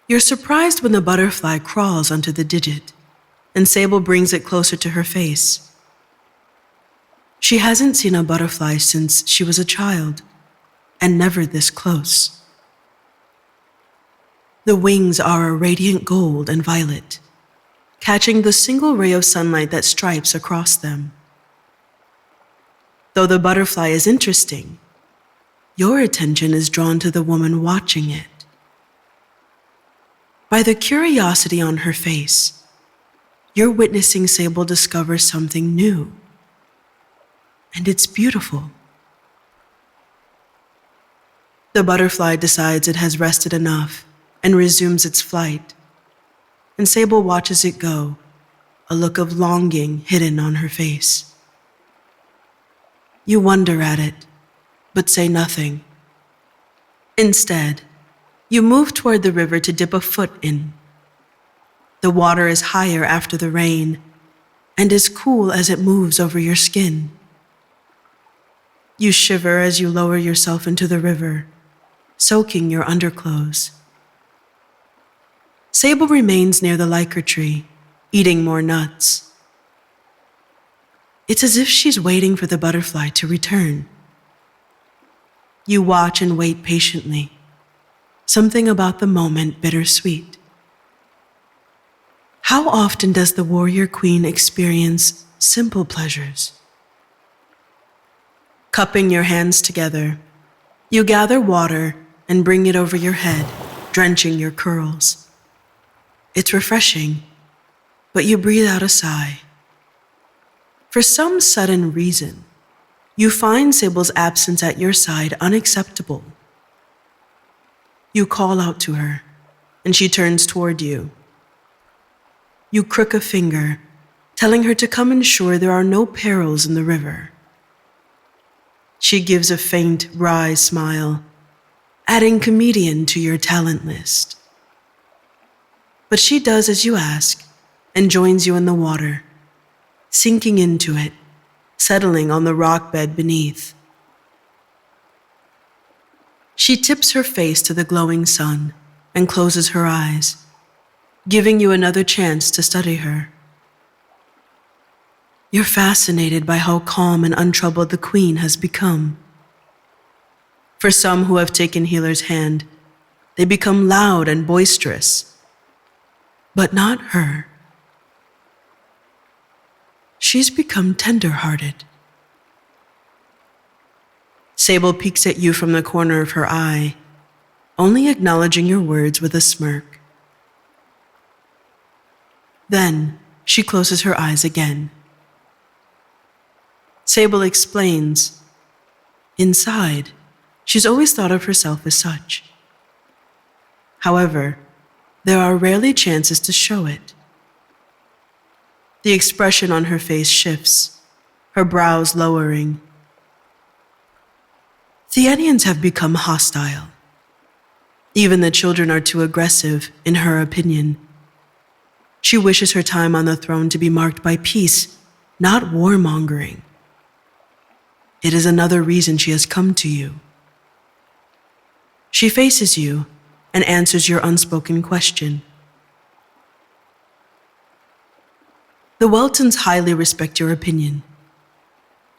You're surprised when the butterfly crawls onto the digit, and Sable brings it closer to her face. She hasn't seen a butterfly since she was a child, and never this close. The wings are a radiant gold and violet, catching the single ray of sunlight that stripes across them. Though the butterfly is interesting, Your attention is drawn to the woman watching it. By the curiosity on her face, you're witnessing Sable discover something new. And it's beautiful. The butterfly decides it has rested enough and resumes its flight, and Sable watches it go, a look of longing hidden on her face. You wonder at it, but say nothing. Instead, you move toward the river to dip a foot in. The water is higher after the rain and as cool as it moves over your skin. You shiver as you lower yourself into the river, soaking your underclothes. Sable remains near the liker tree, eating more nuts. It's as if she's waiting for the butterfly to return. You watch and wait patiently, something about the moment bittersweet. How often does the warrior queen experience simple pleasures? Cupping your hands together, you gather water and bring it over your head, drenching your curls. It's refreshing, but you breathe out a sigh. For some sudden reason, you find Sable's absence at your side unacceptable. You call out to her, and she turns toward you. You crook a finger, telling her to come ensure there are no perils in the river. She gives a faint, wry smile, adding comedian to your talent list. But she does as you ask and joins you in the water, sinking into it, settling on the rock bed beneath. She tips her face to the glowing sun and closes her eyes, giving you another chance to study her. You're fascinated by how calm and untroubled the queen has become. For some who have taken Healer's hand, they become loud and boisterous. But not her. She's become tender-hearted. Sable peeks at you from the corner of her eye, only acknowledging your words with a smirk. Then she closes her eyes again. Sable explains, inside, she's always thought of herself as such. However, there are rarely chances to show it. The expression on her face shifts, her brows lowering. Thienians have become hostile. Even the children are too aggressive, in her opinion. She wishes her time on the throne to be marked by peace, not warmongering. It is another reason she has come to you. She faces you and answers your unspoken question. The Weltons highly respect your opinion.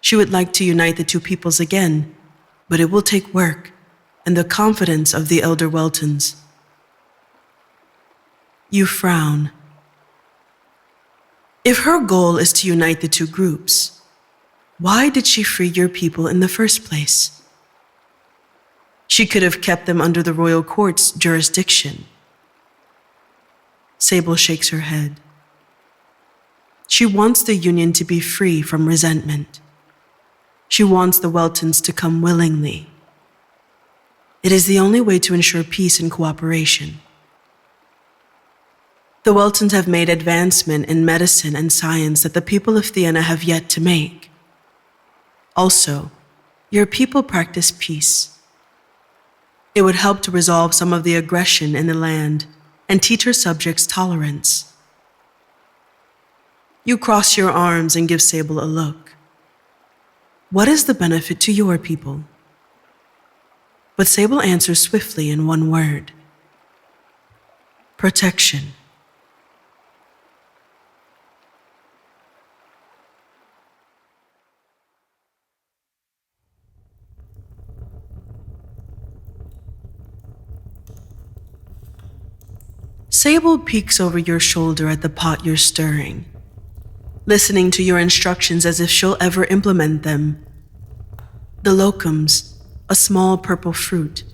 She would like to unite the two peoples again, but it will take work and the confidence of the elder Weltons. You frown. If her goal is to unite the two groups, why did she free your people in the first place? She could have kept them under the royal court's jurisdiction. Sable shakes her head. She wants the union to be free from resentment. She wants the Weltons to come willingly. It is the only way to ensure peace and cooperation. The Weltons have made advancement in medicine and science that the people of Thiena have yet to make. Also, your people practice peace. It would help to resolve some of the aggression in the land and teach her subjects tolerance. You cross your arms and give Sable a look. What is the benefit to your people? But Sable answers swiftly in one word. Protection. Sable peeks over your shoulder at the pot you're stirring, listening to your instructions as if she'll ever implement them. The locums, a small purple fruit,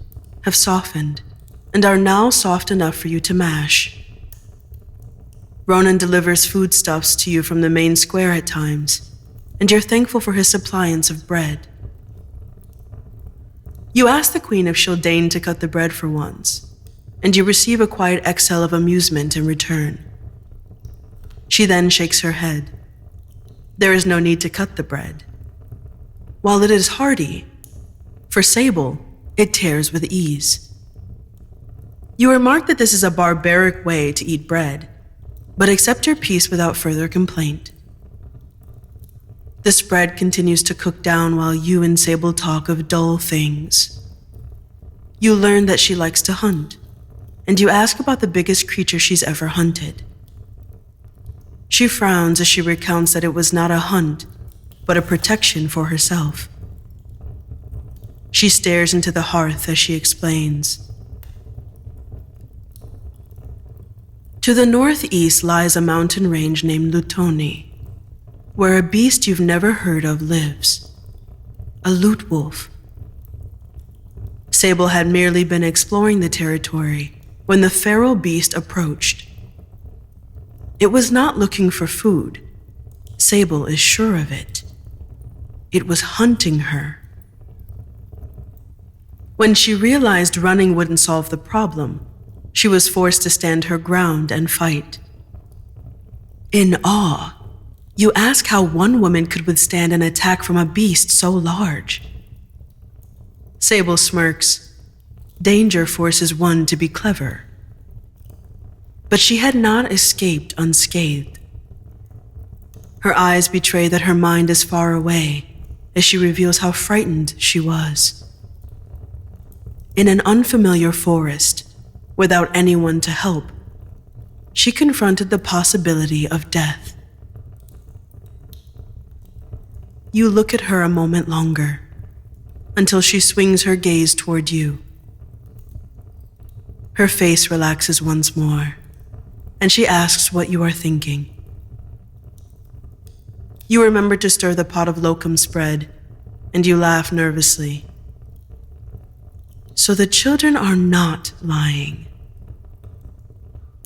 have softened and are now soft enough for you to mash. Ronan delivers foodstuffs to you from the main square at times, and you're thankful for his suppliance of bread. You ask the queen if she'll deign to cut the bread for once, and you receive a quiet exhale of amusement in return. She then shakes her head. There is no need to cut the bread. While it is hearty, for Sable, it tears with ease. You remark that this is a barbaric way to eat bread, but accept your piece without further complaint. The spread continues to cook down while you and Sable talk of dull things. You learn that she likes to hunt, and you ask about the biggest creature she's ever hunted. She frowns as she recounts that it was not a hunt, but a protection for herself. She stares into the hearth as she explains. To the northeast lies a mountain range named Lutoni, where a beast you've never heard of lives, a loot wolf. Sable had merely been exploring the territory when the feral beast approached. It was not looking for food. Sable is sure of it. It was hunting her. When she realized running wouldn't solve the problem, she was forced to stand her ground and fight. In awe, you ask how one woman could withstand an attack from a beast so large. Sable smirks. Danger forces one to be clever. But she had not escaped unscathed. Her eyes betray that her mind is far away as she reveals how frightened she was. In an unfamiliar forest, without anyone to help, she confronted the possibility of death. You look at her a moment longer, until she swings her gaze toward you. Her face relaxes once more, and she asks what you are thinking. You remember to stir the pot of locum spread, and you laugh nervously. So the children are not lying.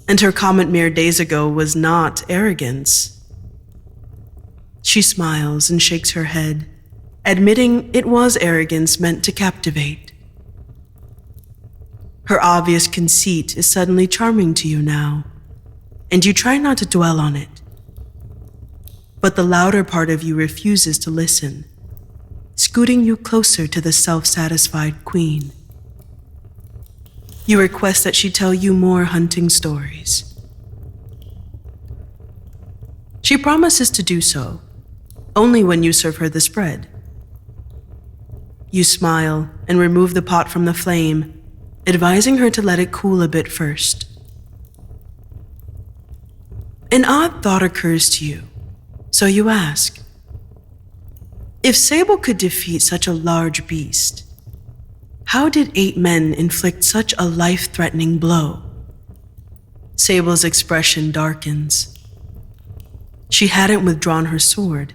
And her comment mere days ago was not arrogance. She smiles and shakes her head, admitting it was arrogance meant to captivate. Her obvious conceit is suddenly charming to you now, and you try not to dwell on it. But the louder part of you refuses to listen, scooting you closer to the self-satisfied queen. You request that she tell you more hunting stories. She promises to do so, only when you serve her the spread. You smile and remove the pot from the flame, advising her to let it cool a bit first. An odd thought occurs to you, so you ask. If Sable could defeat such a large beast, how did 8 men inflict such a life-threatening blow? Sable's expression darkens. She hadn't withdrawn her sword,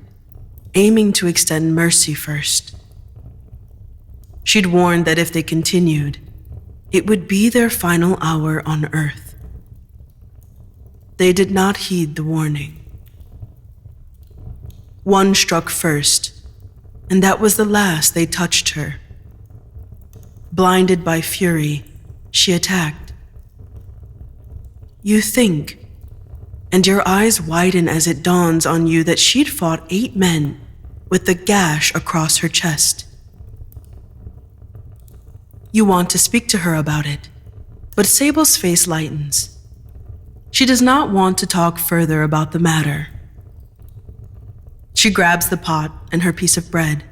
aiming to extend mercy first. She'd warned that if they continued, it would be their final hour on Earth. They did not heed the warning. One struck first, and that was the last they touched her. Blinded by fury, she attacked. You think, and your eyes widen as it dawns on you that she'd fought 8 men with the gash across her chest. You want to speak to her about it, but Sable's face lightens. She does not want to talk further about the matter. She grabs the pot and her piece of bread,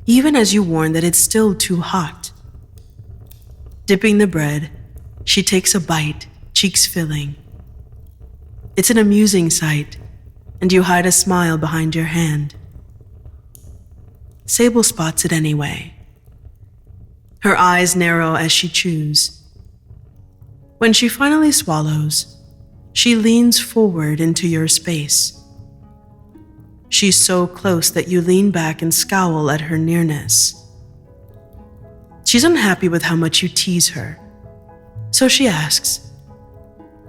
even as you warn that it's still too hot. Dipping the bread, she takes a bite, cheeks filling. It's an amusing sight, and you hide a smile behind your hand. Sable spots it anyway. Her eyes narrow as she chews. When she finally swallows, she leans forward into your space. She's so close that you lean back and scowl at her nearness. She's unhappy with how much you tease her. So she asks,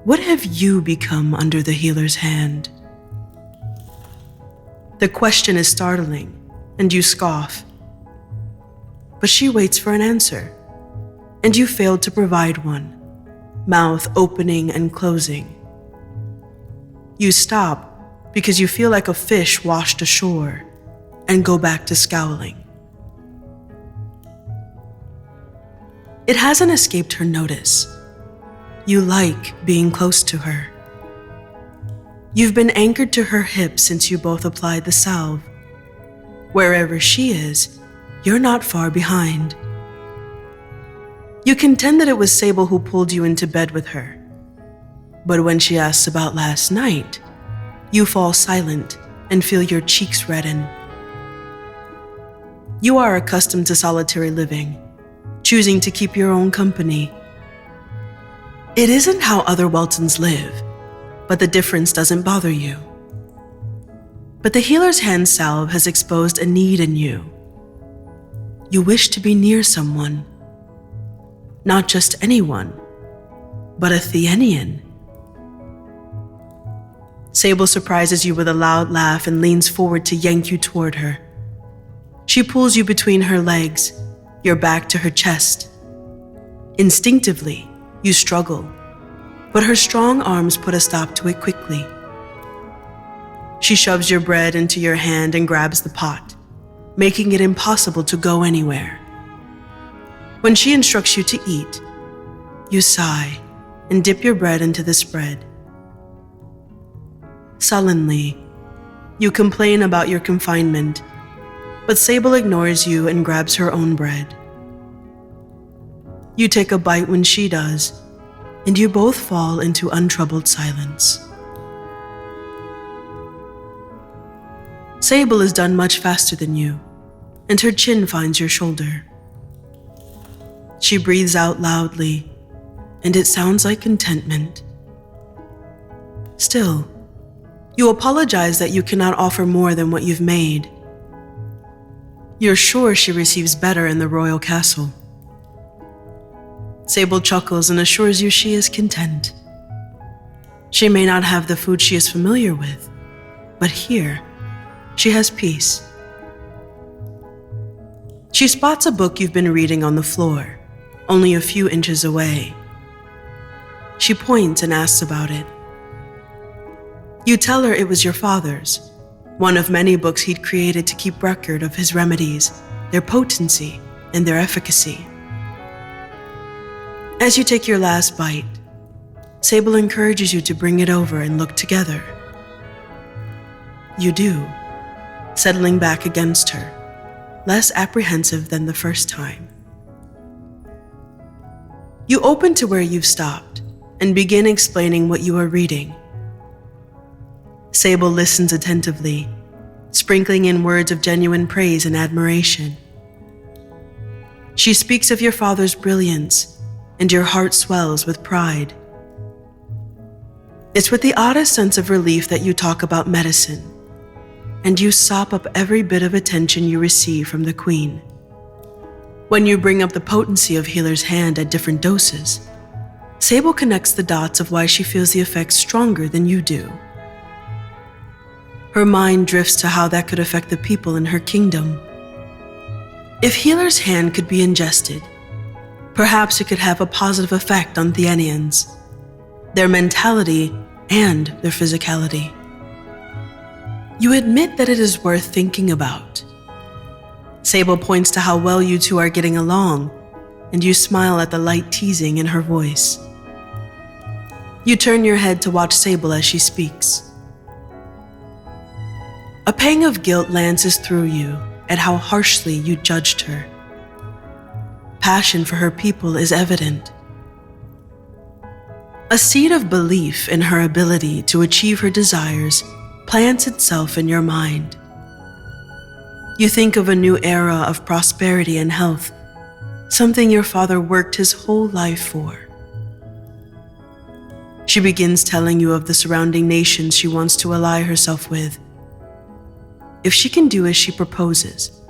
"What have you become under the healer's hand?" The question is startling, and you scoff. But she waits for an answer, and you fail to provide one, mouth opening and closing. You stop because you feel like a fish washed ashore, and go back to scowling. It hasn't escaped her notice. You like being close to her. You've been anchored to her hip since you both applied the salve. Wherever she is, you're not far behind. You contend that it was Sable who pulled you into bed with her. But when she asks about last night, you fall silent and feel your cheeks redden. You are accustomed to solitary living, choosing to keep your own company. It isn't how other Weltons live, but the difference doesn't bother you. But the healer's hand salve has exposed a need in you. You wish to be near someone. Not just anyone, but a Thienian. Sable surprises you with a loud laugh and leans forward to yank you toward her. She pulls you between her legs, your back to her chest. Instinctively, you struggle, but her strong arms put a stop to it quickly. She shoves your bread into your hand and grabs the pot, making it impossible to go anywhere. When she instructs you to eat, you sigh and dip your bread into the spread. Sullenly, you complain about your confinement, but Sable ignores you and grabs her own bread. You take a bite when she does, and you both fall into untroubled silence. Sable is done much faster than you, and her chin finds your shoulder. She breathes out loudly, and it sounds like contentment. Still, you apologize that you cannot offer more than what you've made. You're sure she receives better in the royal castle. Sable chuckles and assures you she is content. She may not have the food she is familiar with, but here, she has peace. She spots a book you've been reading on the floor, only a few inches away. She points and asks about it. You tell her it was your father's, one of many books he'd created to keep record of his remedies, their potency, and their efficacy. As you take your last bite, Sable encourages you to bring it over and look together. You do, settling back against her, less apprehensive than the first time. You open to where you've stopped and begin explaining what you are reading. Sable listens attentively, sprinkling in words of genuine praise and admiration. She speaks of your father's brilliance, and your heart swells with pride. It's with the oddest sense of relief that you talk about medicine, and you sop up every bit of attention you receive from the Queen. When you bring up the potency of Healer's hand at different doses, Sable connects the dots of why she feels the effects stronger than you do. Her mind drifts to how that could affect the people in her kingdom. If Healer's hand could be ingested, perhaps it could have a positive effect on Thienians, their mentality and their physicality. You admit that it is worth thinking about. Sable points to how well you two are getting along, and you smile at the light teasing in her voice. You turn your head to watch Sable as she speaks. A pang of guilt lances through you at how harshly you judged her. Passion for her people is evident. A seed of belief in her ability to achieve her desires plants itself in your mind. You think of a new era of prosperity and health, something your father worked his whole life for. She begins telling you of the surrounding nations she wants to ally herself with. If she can do as she proposes,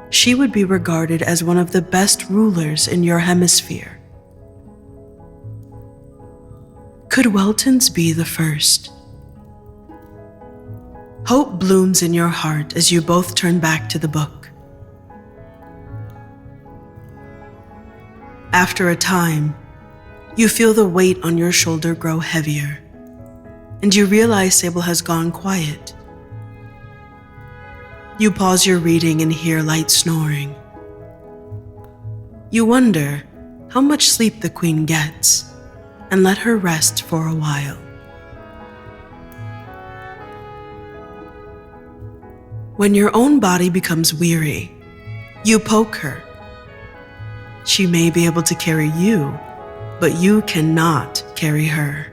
she would be regarded as one of the best rulers in your hemisphere. Could Weltons be the first? Hope blooms in your heart as you both turn back to the book. After a time, you feel the weight on your shoulder grow heavier, and you realize Sable has gone quiet. You pause your reading and hear light snoring. You wonder how much sleep the queen gets and let her rest for a while. When your own body becomes weary, you poke her. She may be able to carry you, but you cannot carry her.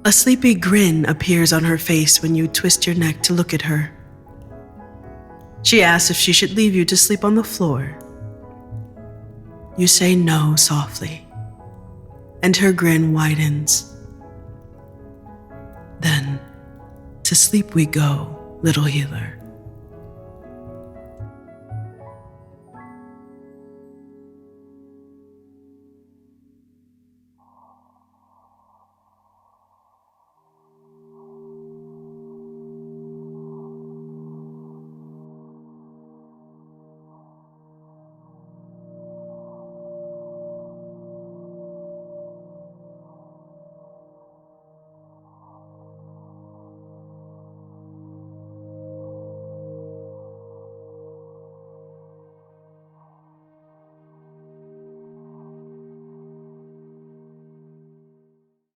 A sleepy grin appears on her face when you twist your neck to look at her. She asks if she should leave you to sleep on the floor. You say no softly, and her grin widens. Then, to sleep we go, little healer.